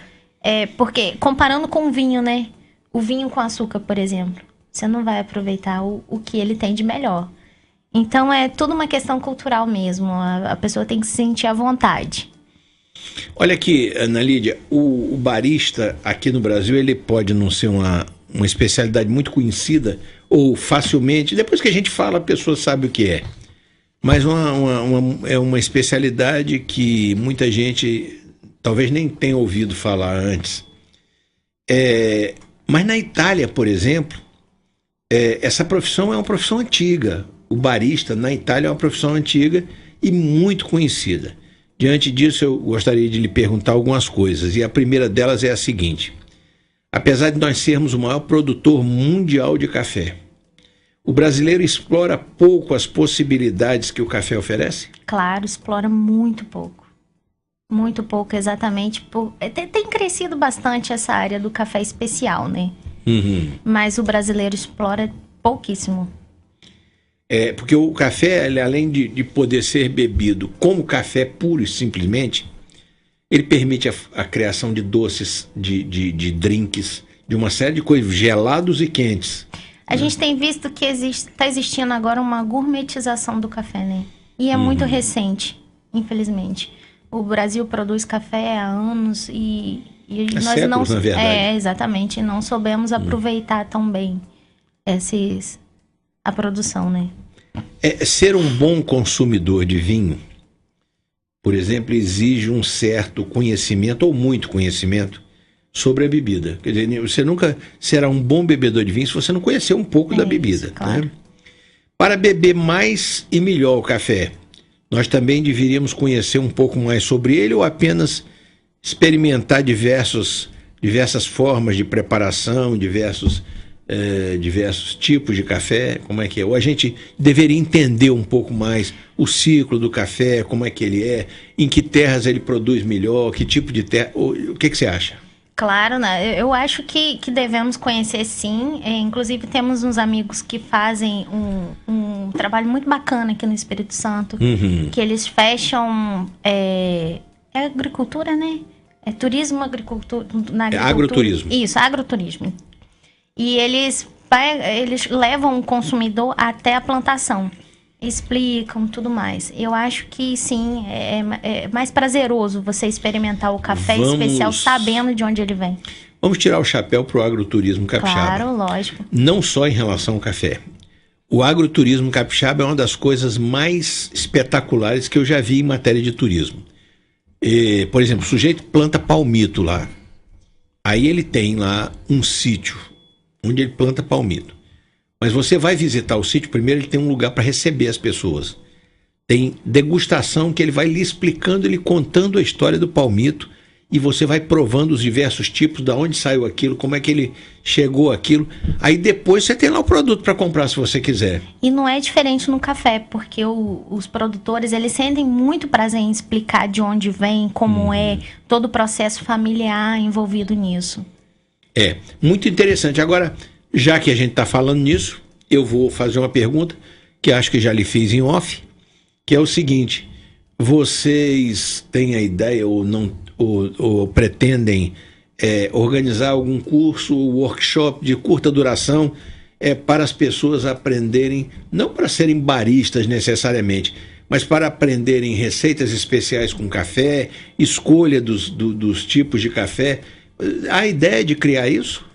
Porque, comparando com o vinho, né? O vinho com açúcar, por exemplo, você não vai aproveitar o que ele tem de melhor. Então, é tudo uma questão cultural mesmo. A pessoa tem que se sentir à vontade. Olha aqui, Ana Lídia, o barista aqui no Brasil, ele pode não ser uma especialidade muito conhecida, ou facilmente, depois que a gente fala, a pessoa sabe o que é. Mas é uma especialidade que muita gente talvez nem tenha ouvido falar antes. Mas na Itália, por exemplo, essa profissão é uma profissão antiga. O barista na Itália é uma profissão antiga e muito conhecida. Diante disso, eu gostaria de lhe perguntar algumas coisas. E a primeira delas é a seguinte: apesar de nós sermos o maior produtor mundial de café, o brasileiro explora pouco as possibilidades que o café oferece? Claro, explora muito pouco. Muito pouco, exatamente. Tem crescido bastante essa área do café especial, né? Mas o brasileiro explora pouquíssimo. Porque o café, ele, além de poder ser bebido como café puro e simplesmente, ele permite a criação de doces, de drinks, de uma série de coisas, gelados e quentes. A gente tem visto que está existindo agora uma gourmetização do café, né? E é muito recente, infelizmente. O Brasil produz café há anos e nós séculos, na verdade. Exatamente. Não soubemos aproveitar tão bem a produção, né? Ser um bom consumidor de vinho, por exemplo, exige um certo conhecimento, ou muito conhecimento, sobre a bebida. Quer dizer, você nunca será um bom bebedor de vinho se você não conhecer um pouco da bebida. Claro. Né? Para beber mais e melhor o café, nós também deveríamos conhecer um pouco mais sobre ele, ou apenas experimentar diversas formas de preparação, diversos tipos de café, como é que é? Ou a gente deveria entender um pouco mais o ciclo do café, como é que ele é, em que terras ele produz melhor, que tipo de terra, o que você acha? Claro, né? Eu acho que devemos conhecer, sim. Inclusive temos uns amigos que fazem um trabalho muito bacana aqui no Espírito Santo, que eles fecham agricultura, né? Turismo, agricultura, na agricultura. Agroturismo. Isso, agroturismo. E eles levam o consumidor até a plantação. Explicam tudo mais. Eu acho que sim, é mais prazeroso você experimentar o café especial sabendo de onde ele vem. Vamos tirar o chapéu pro agroturismo capixaba. Claro, lógico. Não só em relação ao café. O agroturismo capixaba é uma das coisas mais espetaculares que eu já vi em matéria de turismo. Por exemplo, o sujeito planta palmito lá. Aí ele tem lá um sítio onde ele planta palmito. Mas você vai visitar o sítio, primeiro ele tem um lugar para receber as pessoas. Tem degustação que ele vai lhe explicando, lhe contando a história do palmito, e você vai provando os diversos tipos, de onde saiu aquilo, como é que ele chegou aquilo. Aí depois você tem lá o produto para comprar se você quiser. E não é diferente no café, porque os produtores, eles sentem muito prazer em explicar de onde vem, como é, todo o processo familiar envolvido nisso. Muito interessante. Agora, já que a gente está falando nisso, eu vou fazer uma pergunta que acho que já lhe fiz em off, que é o seguinte: vocês têm a ideia ou não, ou pretendem organizar algum curso, workshop de curta duração para as pessoas aprenderem, não para serem baristas necessariamente, mas para aprenderem receitas especiais com café, escolha dos tipos de café? A ideia de criar isso?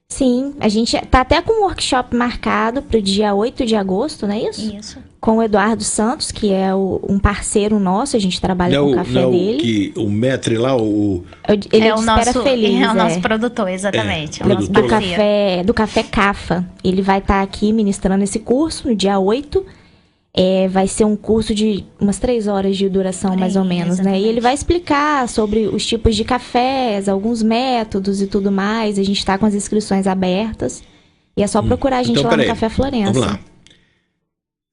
Sim, a gente tá até com um workshop marcado para o dia 8 de agosto, não é isso? Isso. Com o Eduardo Santos, que é um parceiro nosso, a gente trabalha com o café dele. O maître lá, ele é o nosso feliz, é o nosso produtor, exatamente. É o nosso do café Cafa. Ele vai estar aqui ministrando esse curso no dia 8. Vai ser um curso de umas 3 horas de duração, mais ou menos, exatamente, né? E ele vai explicar sobre os tipos de cafés, alguns métodos e tudo mais. A gente está com as inscrições abertas. E é só procurar a gente lá no Café Florença. Vamos lá.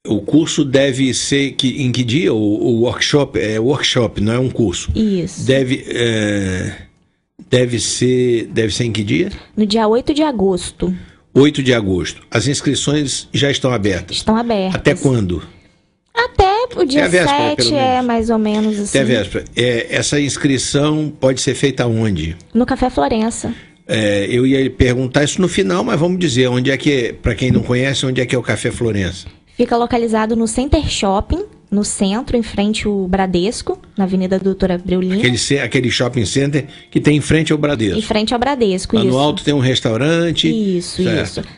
O curso deve ser em que dia? O workshop é workshop, não é um curso. Isso. Deve ser em que dia? No dia 8 de agosto. 8 de agosto. As inscrições já estão abertas? Estão abertas. Até quando? Até o dia 7, mais ou menos assim. Até a véspera. Essa inscrição pode ser feita onde? No Café Florença. Eu ia perguntar isso no final, mas vamos dizer, onde é que, para quem não conhece, onde é que é o Café Florença? Fica localizado no Center Shopping, no centro, em frente ao Bradesco, na Avenida Doutora Abreu Lima. Aquele shopping center que tem em frente ao Bradesco. Em frente ao Bradesco, lá isso. No alto tem um restaurante. Isso.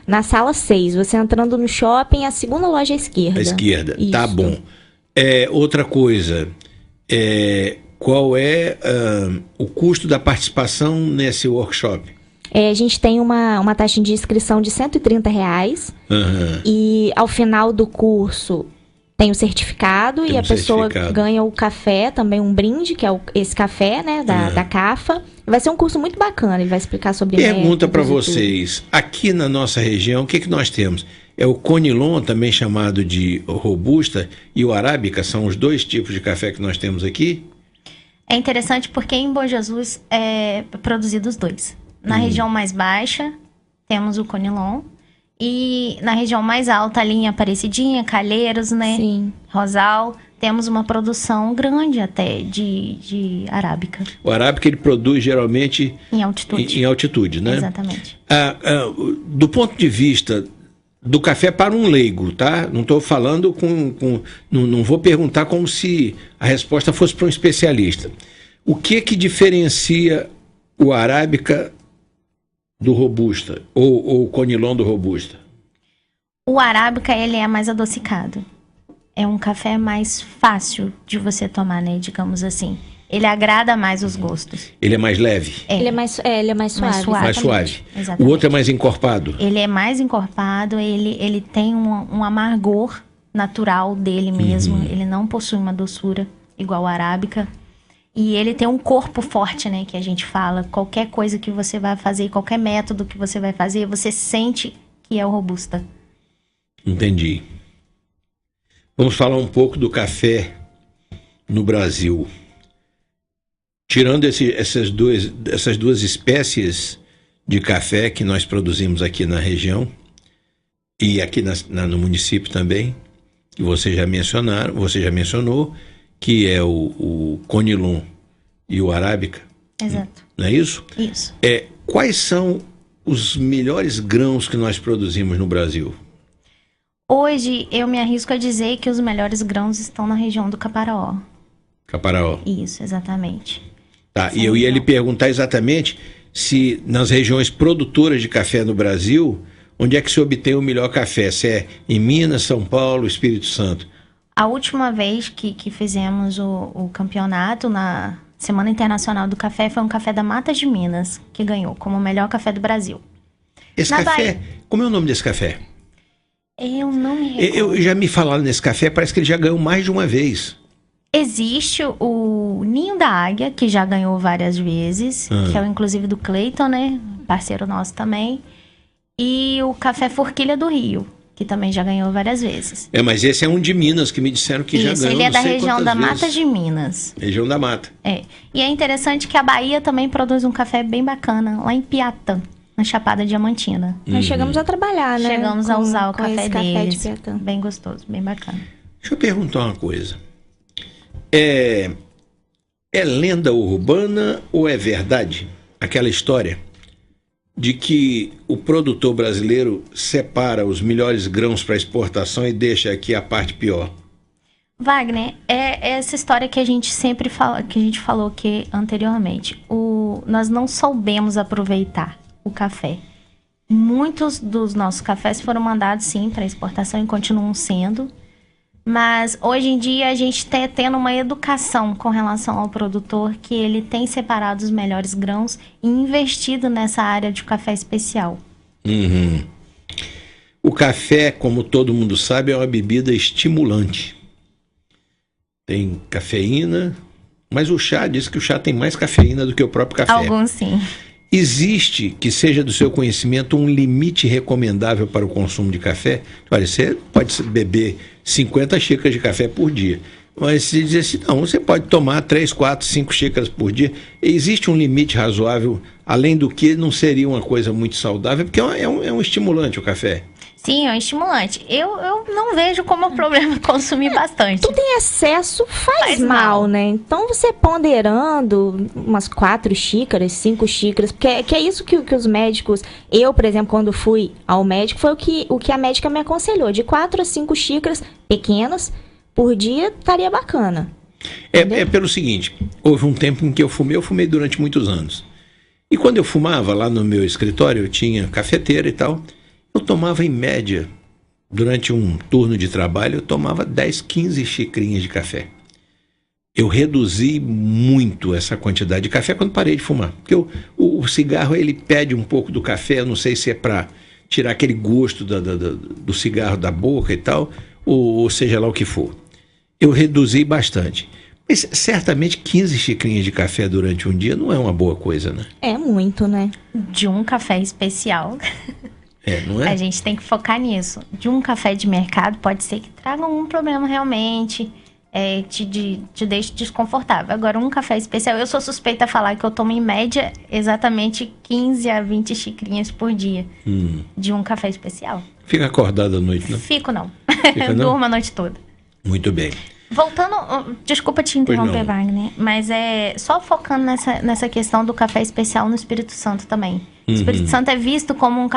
Na sala 6, você entrando no shopping, a segunda loja à esquerda. À esquerda, isso. Tá bom. Outra coisa, qual é o custo da participação nesse workshop? A gente tem uma taxa de inscrição de R$130. Uhum. E ao final do curso tem o certificado e a pessoa ganha o café, também um brinde, que é esse café, né, da Cafa. Vai ser um curso muito bacana, ele vai explicar sobre Pergunta para vocês, aqui na nossa região, o que nós temos? É o Conilon, também chamado de Robusta, e o Arábica, são os 2 tipos de café que nós temos aqui? É interessante porque em Bom Jesus é produzido os 2. Na região mais baixa, temos o Conilon. E na região mais alta, ali em Aparecidinha, Calheiros, né? Sim. Rosal, temos uma produção grande até de Arábica. O Arábica, ele produz geralmente em altitude. Em altitude, né? Exatamente. Do ponto de vista do café para um leigo, tá? Não estou falando não vou perguntar como se a resposta fosse para um especialista. O que diferencia o Arábica do Robusta, ou o Conilon do Robusta? O Arábica, ele é mais adocicado. É um café mais fácil de você tomar, né? Digamos assim. Ele agrada mais os gostos. Ele é mais leve? Ele é mais suave. Mais suave. Exatamente. O outro é mais encorpado? Ele é mais encorpado, ele tem um amargor natural dele mesmo. Ele não possui uma doçura igual o Arábica. E ele tem um corpo forte, né, que a gente fala. Qualquer coisa que você vai fazer, qualquer método que você vai fazer, você sente que é o Robusta. Entendi. Vamos falar um pouco do café no Brasil. Tirando essas duas espécies de café que nós produzimos aqui na região, e aqui no município também, que você já mencionou, que é o Conilon e o Arábica. Exato. Não é isso? Isso. Quais são os melhores grãos que nós produzimos no Brasil? Hoje, eu me arrisco a dizer que os melhores grãos estão na região do Caparaó. Caparaó. Isso, exatamente. Tá, e eu ia lhe perguntar exatamente se nas regiões produtoras de café no Brasil, onde é que se obtém o melhor café? Se é em Minas, São Paulo, Espírito Santo? A última vez que fizemos o campeonato na Semana Internacional do Café foi um café da Mata de Minas, que ganhou como o melhor café do Brasil. Esse café, como é o nome desse café? Eu não me recordo. Eu já me falaram nesse café, parece que ele já ganhou mais de uma vez. Existe o Ninho da Águia, que já ganhou várias vezes, que é o inclusive do Cleiton, né? Parceiro nosso também. E o Café Forquilha do Rio, que também já ganhou várias vezes. Mas esse é um de Minas, que me disseram que já ganhou. Ele é da região da Mata de Minas. Região da Mata. E é interessante que a Bahia também produz um café bem bacana, lá em Piatã. na Chapada Diamantina. Nós chegamos a trabalhar, né? Chegamos a usar o café deles. De Piatã. Bem gostoso, bem bacana. Deixa eu perguntar uma coisa. É lenda urbana ou é verdade aquela história de que o produtor brasileiro separa os melhores grãos para exportação e deixa aqui a parte pior? Wagner, é essa história que a gente sempre fala, que a gente falou aqui anteriormente. Nós não soubemos aproveitar o café. Muitos dos nossos cafés foram mandados sim para exportação e continuam sendo. Mas hoje em dia a gente está tendo uma educação com relação ao produtor, que ele tem separado os melhores grãos e investido nessa área de café especial. Uhum. O café, como todo mundo sabe, é uma bebida estimulante. Tem cafeína, mas o chá diz que o chá tem mais cafeína do que o próprio café. Alguns sim. Existe, que seja do seu conhecimento, um limite recomendável para o consumo de café? Olha, você pode beber 50 xícaras de café por dia, mas se dizer assim, não, você pode tomar 3, 4, 5 xícaras por dia. Existe um limite razoável, além do que não seria uma coisa muito saudável, porque é um estimulante o café. Sim, é um estimulante. Eu não vejo como um problema consumir bastante. Tudo em excesso faz mal, né? Então você ponderando umas 4 xícaras, 5 xícaras, porque que é isso que os médicos... Eu, por exemplo, quando fui ao médico, foi o que a médica me aconselhou. De 4 a 5 xícaras pequenas por dia, estaria bacana. É pelo seguinte, houve um tempo em que eu fumei durante muitos anos. E quando eu fumava lá no meu escritório, eu tinha cafeteira e tal... Eu tomava em média, durante um turno de trabalho, eu tomava 10, 15 xicrinhas de café. Eu reduzi muito essa quantidade de café quando parei de fumar. Porque o cigarro, ele pede um pouco do café, eu não sei se é para tirar aquele gosto do cigarro da boca e tal, ou seja lá o que for. Eu reduzi bastante. Mas certamente 15 xicrinhas de café durante um dia não é uma boa coisa, né? É muito, né? De um café especial... Não é? A gente tem que focar nisso. De um café de mercado, pode ser que traga algum problema realmente, te deixe desconfortável. Agora, um café especial, eu sou suspeita a falar que eu tomo em média exatamente 15 a 20 xicrinhas por dia de um café especial. Fica acordado à noite, não? Fico não. Fica, não? Durmo a noite toda. Muito bem. Voltando, desculpa te interromper, Wagner, mas só focando nessa questão do café especial no Espírito Santo também. O Espírito Santo é visto como um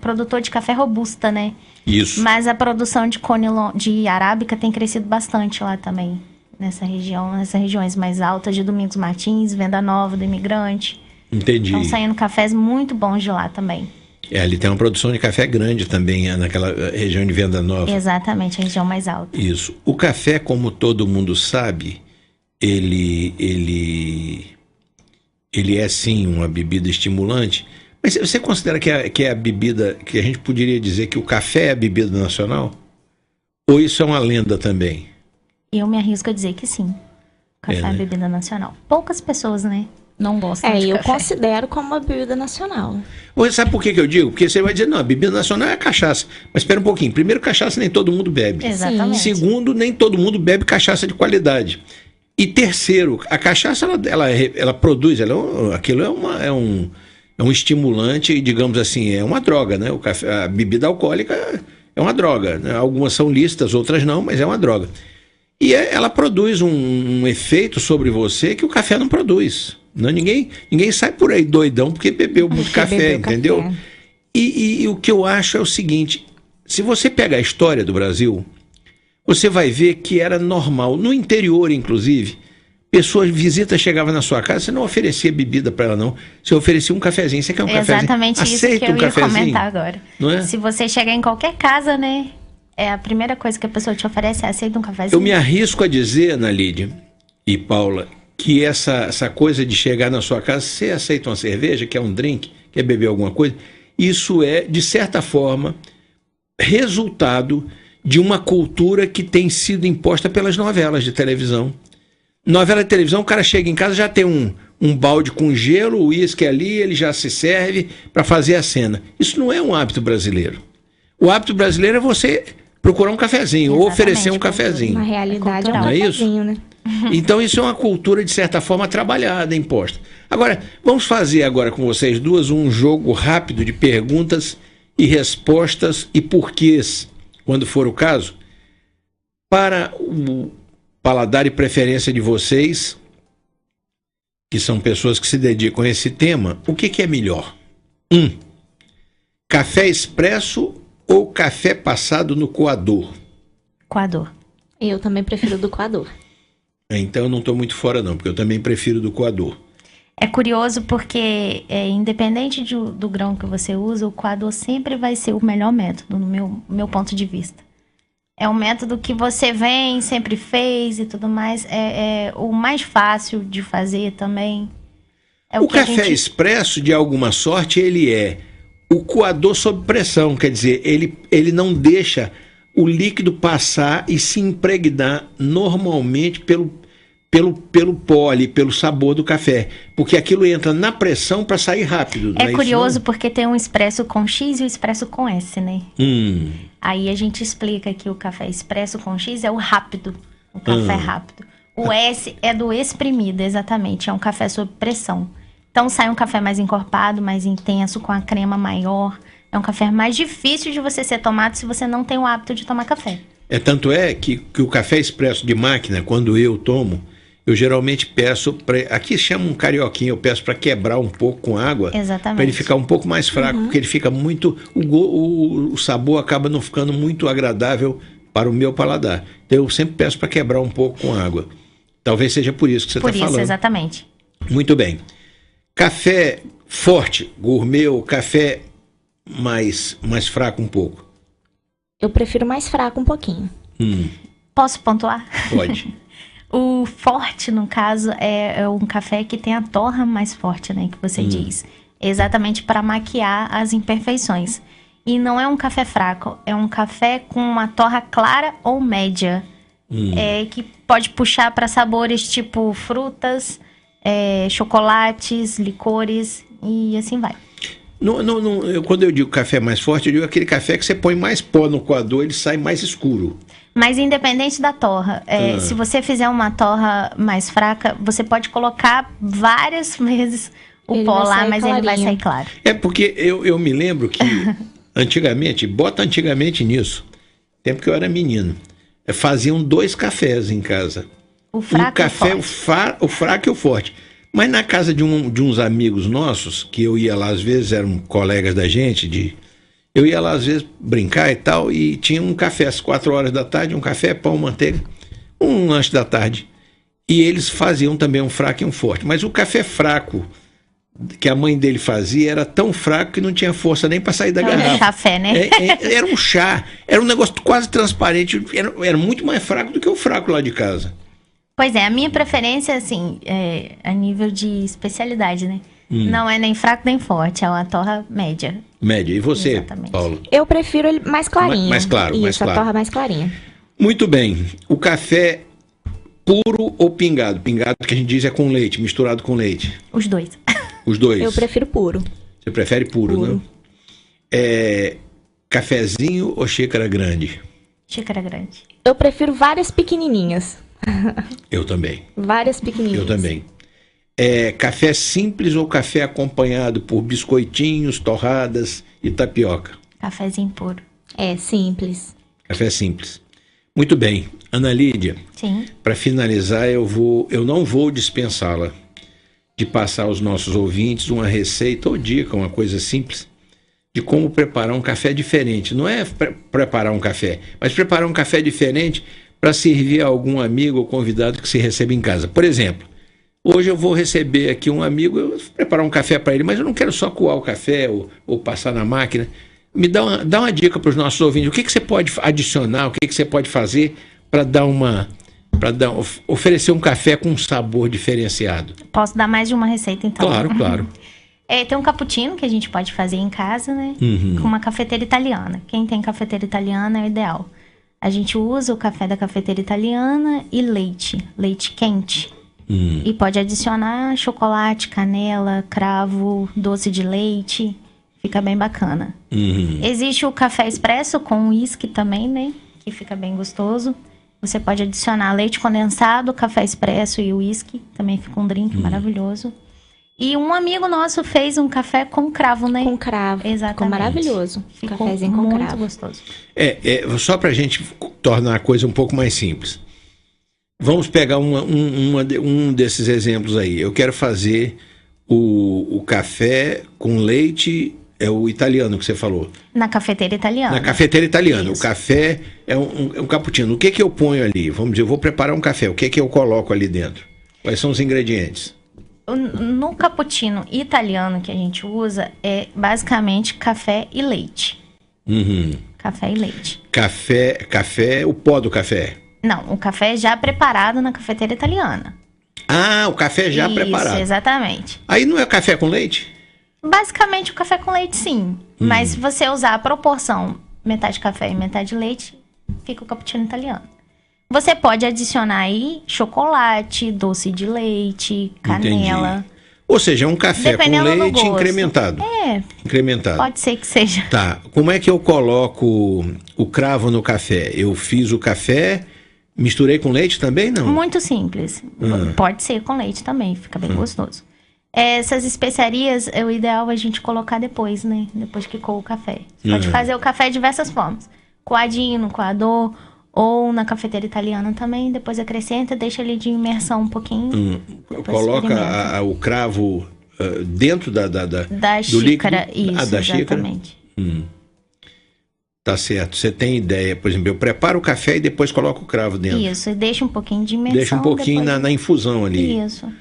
produtor de café robusta, né? Isso. Mas a produção de arábica tem crescido bastante lá também, nessas regiões mais altas de Domingos Martins, Venda Nova do Imigrante. Entendi. Estão saindo cafés muito bons de lá também. Ali tem uma produção de café grande também, naquela região de Venda Nova. Exatamente, a região mais alta. Isso. O café, como todo mundo sabe, ele é sim uma bebida estimulante, mas você considera que é a bebida, que a gente poderia dizer que o café é a bebida nacional? Ou isso é uma lenda também? Eu me arrisco a dizer que sim. O café é a bebida nacional. Poucas pessoas, né, não gostam de eu café. Considero como uma bebida nacional. Sabe por que eu digo? Porque você vai dizer, não, a bebida nacional é a cachaça. Mas espera um pouquinho. Primeiro, cachaça nem todo mundo bebe. Exatamente. Segundo, nem todo mundo bebe cachaça de qualidade. E terceiro, a cachaça, ela produz, aquilo é um estimulante, digamos assim, é uma droga, né? A bebida alcoólica é uma droga, né? Algumas são lícitas, outras não, mas é uma droga. E ela produz um efeito sobre você que o café não produz. Não, ninguém sai por aí doidão porque bebeu muito café, entendeu? Café. E o que eu acho é o seguinte, se você pega a história do Brasil, você vai ver que era normal, no interior inclusive, visitas chegavam na sua casa, você não oferecia bebida para ela não, você oferecia um cafezinho, você quer um cafezinho? Exatamente isso que eu ia comentar agora. Não é? Se você chegar em qualquer casa, né, a primeira coisa que a pessoa te oferece é aceita um cafezinho. Eu me arrisco a dizer, Ana Lídia e Paula, que essa coisa de chegar na sua casa, você aceita uma cerveja, quer um drink, quer beber alguma coisa, isso é, de certa forma, resultado de uma cultura que tem sido imposta pelas novelas de televisão. Novela de televisão, o cara chega em casa, já tem um balde com gelo, o uísque ali, ele já se serve para fazer a cena. Isso não é um hábito brasileiro. O hábito brasileiro é você procurar um cafezinho. Exatamente, ou oferecer um cafezinho. Na realidade é um não cafezinho, é isso? né? Então isso é uma cultura, de certa forma, trabalhada, imposta. Agora, vamos fazer agora com vocês duas um jogo rápido de perguntas e respostas e porquês, quando for o caso, para o paladar e preferência de vocês, que são pessoas que se dedicam a esse tema. O que é melhor? Café expresso ou café passado no coador? Coador. Eu também prefiro do coador. Então eu não estou muito fora não, porque eu também prefiro do coador. É curioso porque, independente do grão que você usa, o coador sempre vai ser o melhor método, no meu ponto de vista. É um método que você sempre fez e tudo mais. É o mais fácil de fazer também. O café expresso, de alguma sorte, ele é o coador sob pressão. Quer dizer, ele não deixa o líquido passar e se impregnar normalmente pelo pó ali, pelo sabor do café. Porque aquilo entra na pressão para sair rápido. É curioso porque tem um expresso com X e o expresso com S, né? Aí a gente explica que o café expresso com X é o rápido, o café rápido. O S é do exprimido, exatamente, é um café sob pressão. Então sai um café mais encorpado, mais intenso, com a crema maior. É um café mais difícil de você ser tomado se você não tem o hábito de tomar café. Tanto é que o café expresso de máquina, quando eu tomo, eu geralmente peço, aqui chama um carioquinho, eu peço para quebrar um pouco com água. Exatamente. Para ele ficar um pouco mais fraco, porque ele fica muito, o sabor acaba não ficando muito agradável para o meu paladar. Então eu sempre peço para quebrar um pouco com água. Talvez seja por isso que você está falando. Por isso, exatamente. Muito bem. Café forte, gourmet, ou café mais fraco um pouco? Eu prefiro mais fraco um pouquinho. Posso pontuar? Pode. O forte, no caso, é um café que tem a torra mais forte, né? Que você diz. Exatamente para maquiar as imperfeições. E não é um café fraco. É um café com uma torra clara ou média. Que pode puxar para sabores tipo frutas, chocolates, licores e assim vai. Quando eu digo café mais forte, eu digo aquele café que você põe mais pó no coador, ele sai mais escuro. Mas independente da torra, se você fizer uma torra mais fraca, você pode colocar várias vezes o pó lá, mas ele vai sair claro. Porque eu me lembro que antigamente, bota antigamente nisso, tempo que eu era menino, faziam 2 cafés em casa. O fraco café, e o forte. o fraco e o forte. Mas na casa de uns amigos nossos, que eu ia lá às vezes, eram colegas da gente, eu ia lá às vezes brincar e tal, e tinha um café às 4 horas da tarde, um café, pão, manteiga, um lanche da tarde. E eles faziam também um fraco e um forte. Mas o café fraco que a mãe dele fazia era tão fraco que não tinha força nem para sair da garrafa. Era um café, né? Era um chá, era um negócio quase transparente, era muito mais fraco do que o fraco lá de casa. Pois é, a minha preferência, assim, a nível de especialidade, né? Não é nem fraco nem forte, é uma torra média. Média. E você, Exatamente. Paulo? Eu prefiro ele mais clarinho. Mais claro, Isso, mais claro. a torra mais clarinha. Muito bem. O café puro ou pingado? Pingado que a gente diz é com leite, misturado com leite. Os dois. Os dois. Eu prefiro puro. Você prefere puro, né? Cafezinho ou xícara grande? Xícara grande. Eu prefiro várias pequenininhas. Eu também. Várias pequenininhas. Eu também. Café simples ou café acompanhado por biscoitinhos, torradas e tapioca? Cafézinho puro. Simples. Café simples. Muito bem. Ana Lídia, Sim. para finalizar, eu não vou dispensá-la de passar aos nossos ouvintes uma receita ou dica, uma coisa simples, de como preparar um café diferente. Não é preparar um café, mas preparar um café diferente para servir a algum amigo ou convidado que se recebe em casa. Por exemplo, hoje eu vou receber aqui um amigo, eu vou preparar um café para ele, mas eu não quero só coar o café ou passar na máquina. Me dá uma dica para os nossos ouvintes. O que você pode adicionar, o que você pode fazer para oferecer um café com um sabor diferenciado? Posso dar mais de uma receita, então? Claro. Tem um cappuccino que a gente pode fazer em casa, né? Com uma cafeteira italiana. Quem tem cafeteira italiana é o ideal. A gente usa o café da cafeteira italiana e leite quente. E pode adicionar chocolate, canela, cravo, doce de leite. Fica bem bacana. Existe o café expresso com uísque também, né? Que fica bem gostoso. Você pode adicionar leite condensado, café expresso e uísque. Também fica um drink maravilhoso. E um amigo nosso fez um café com cravo, né? Com cravo. Exatamente. Ficou maravilhoso. Ficou Cafezinho com muito cravo. gostoso. Só para a gente tornar a coisa um pouco mais simples. Vamos pegar um desses exemplos aí. Eu quero fazer o café com leite, é o italiano que você falou. Na cafeteira italiana. Na cafeteira italiana. Isso. O café é um cappuccino. O que eu ponho ali? Vamos dizer, eu vou preparar um café. O que eu coloco ali dentro? Quais são os ingredientes? No cappuccino italiano que a gente usa, é basicamente café e leite. Uhum. Café e leite. Café, o pó do café. Não, o café já preparado na cafeteira italiana. Ah, o café já Isso, preparado. Exatamente. Aí não é café com leite? Basicamente o café com leite, sim. Mas se você usar a proporção metade café e metade leite, fica o cappuccino italiano. Você pode adicionar aí chocolate, doce de leite, canela. Entendi. Ou seja, é um café com Dependendo do leite gosto. incrementado. Incrementado. Pode ser que seja. Tá. Como é que eu coloco o cravo no café? Eu fiz o café, misturei com leite também, não? Muito simples. Pode ser com leite também, fica bem gostoso. Essas especiarias, é o ideal a gente colocar depois, né? Depois que coa o café. Você pode fazer o café de diversas formas. Coadinho, no coador, ou na cafeteira italiana também. Depois acrescenta, deixa ele de imersão um pouquinho. Coloca o cravo dentro da do xícara, líquido. isso, Da exatamente. xícara? Tá certo. Você tem ideia, por exemplo, eu preparo o café e depois coloco o cravo dentro. Isso, e deixa um pouquinho de imersão. Deixa um pouquinho depois... na infusão ali. Isso.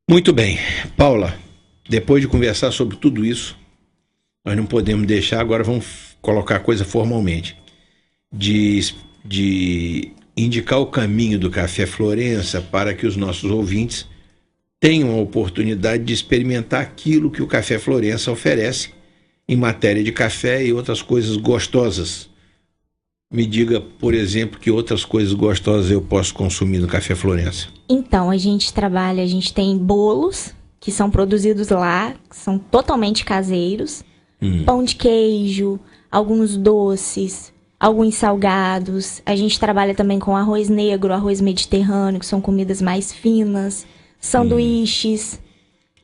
Muito bem. Paula, depois de conversar sobre tudo isso, nós não podemos deixar, agora vamos colocar a coisa formalmente, de indicar o caminho do Café Florença para que os nossos ouvintes tenham a oportunidade de experimentar aquilo que o Café Florença oferece em matéria de café e outras coisas gostosas. Me diga, por exemplo, que outras coisas gostosas eu posso consumir no Café Florença. Então, a gente tem bolos que são produzidos lá, que são totalmente caseiros, pão de queijo, alguns doces, alguns salgados. A gente trabalha também com arroz negro, arroz mediterrâneo, que são comidas mais finas, sanduíches.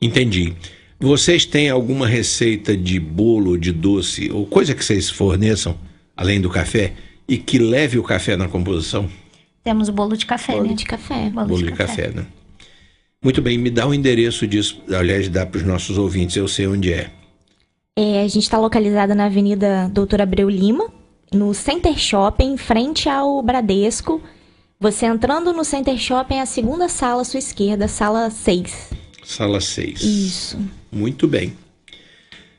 Entendi. Vocês têm alguma receita de bolo, de doce, ou coisa que vocês forneçam, além do café, e que leve o café na composição? Temos o bolo de café, Bolo né? de café. Bolo de café, né? Muito bem, me dá o endereço disso, aliás, dá para os nossos ouvintes, eu sei onde é. A gente está localizada na Avenida Doutor Abreu Lima, no Center Shopping, em frente ao Bradesco. Você entrando no Center Shopping, é a segunda sala à sua esquerda, sala 6. Sala 6. Isso. Muito bem.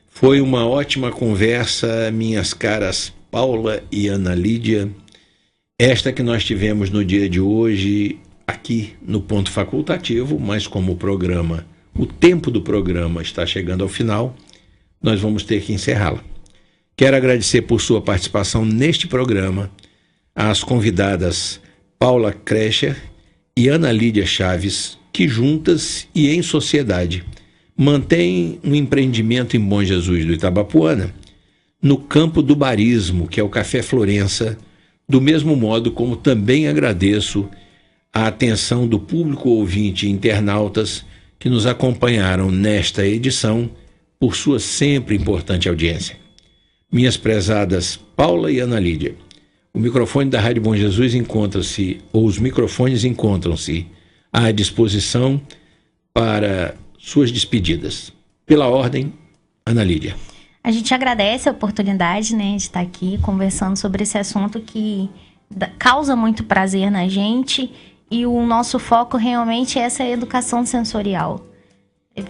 Foi uma ótima conversa, minhas caras Paula e Ana Lídia. Esta que nós tivemos no dia de hoje, aqui no Ponto Facultativo, mas como o tempo do programa está chegando ao final, nós vamos ter que encerrá-la. Quero agradecer por sua participação neste programa às convidadas Paula Krecher e Ana Lídia Chaves, que juntas e em sociedade mantêm um empreendimento em Bom Jesus do Itabapuana, no campo do barismo, que é o Café Florença, do mesmo modo como também agradeço a atenção do público ouvinte e internautas que nos acompanharam nesta edição por sua sempre importante audiência. Minhas prezadas Paula e Ana Lídia, o microfone da Rádio Bom Jesus os microfones encontram-se à disposição para suas despedidas. Pela ordem, Ana Lídia. A gente agradece a oportunidade, né, de estar aqui conversando sobre esse assunto que causa muito prazer na gente, e o nosso foco realmente é essa educação sensorial.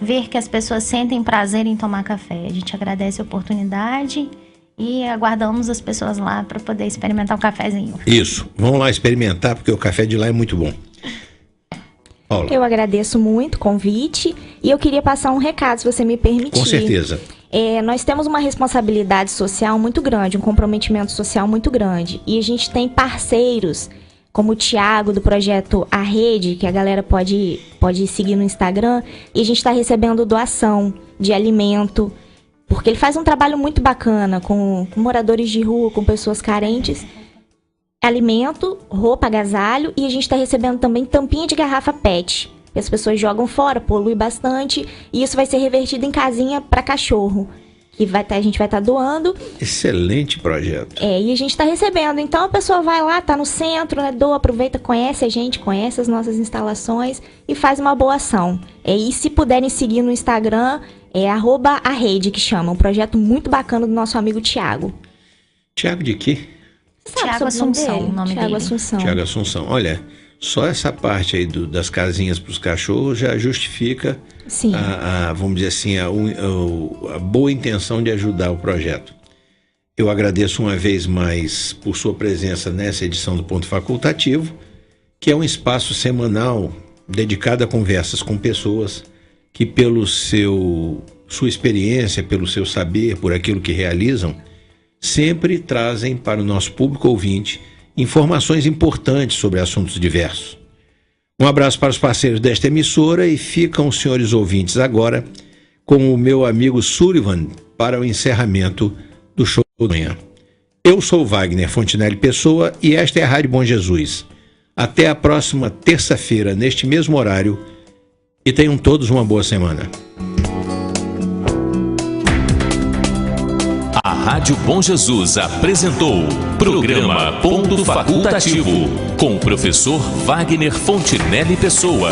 Ver que as pessoas sentem prazer em tomar café. A gente agradece a oportunidade e aguardamos as pessoas lá para poder experimentar um cafezinho. Isso, vão lá experimentar, porque o café de lá é muito bom. Paula. Eu agradeço muito o convite e eu queria passar um recado, se você me permitir. Com certeza. Nós temos uma responsabilidade social muito grande, um comprometimento social muito grande. E a gente tem parceiros, como o Thiago, do projeto A Rede, que a galera pode seguir no Instagram. E a gente está recebendo doação de alimento, porque ele faz um trabalho muito bacana com moradores de rua, com pessoas carentes. Alimento, roupa, agasalho, e a gente está recebendo também tampinha de garrafa PET, e as pessoas jogam fora, polui bastante, e isso vai ser revertido em casinha para cachorro, que a gente vai estar doando. Excelente projeto. E a gente está recebendo. Então a pessoa vai lá, tá no centro, né, doa, aproveita, conhece a gente, conhece as nossas instalações e faz uma boa ação. E se puderem seguir no Instagram, @arede, que chama, um projeto muito bacana do nosso amigo Tiago. Tiago de quê? Tiago Assunção, o nome Tiago dele. Assunção. Tiago Assunção. Olha, só essa parte aí das casinhas para os cachorros já justifica, Sim. Vamos dizer assim, a boa intenção de ajudar o projeto. Eu agradeço uma vez mais por sua presença nessa edição do Ponto Facultativo, que é um espaço semanal dedicado a conversas com pessoas que, pelo sua experiência, pelo seu saber, por aquilo que realizam, sempre trazem para o nosso público ouvinte informações importantes sobre assuntos diversos. Um abraço para os parceiros desta emissora e ficam os senhores ouvintes agora com o meu amigo Sullivan para o encerramento do show da manhã. Eu sou Wagner Fontinelli Pessoa e esta é a Rádio Bom Jesus. Até a próxima terça-feira, neste mesmo horário, e tenham todos uma boa semana. A Rádio Bom Jesus apresentou Programa Ponto Facultativo com o professor Wagner Fontinelli Pessoa.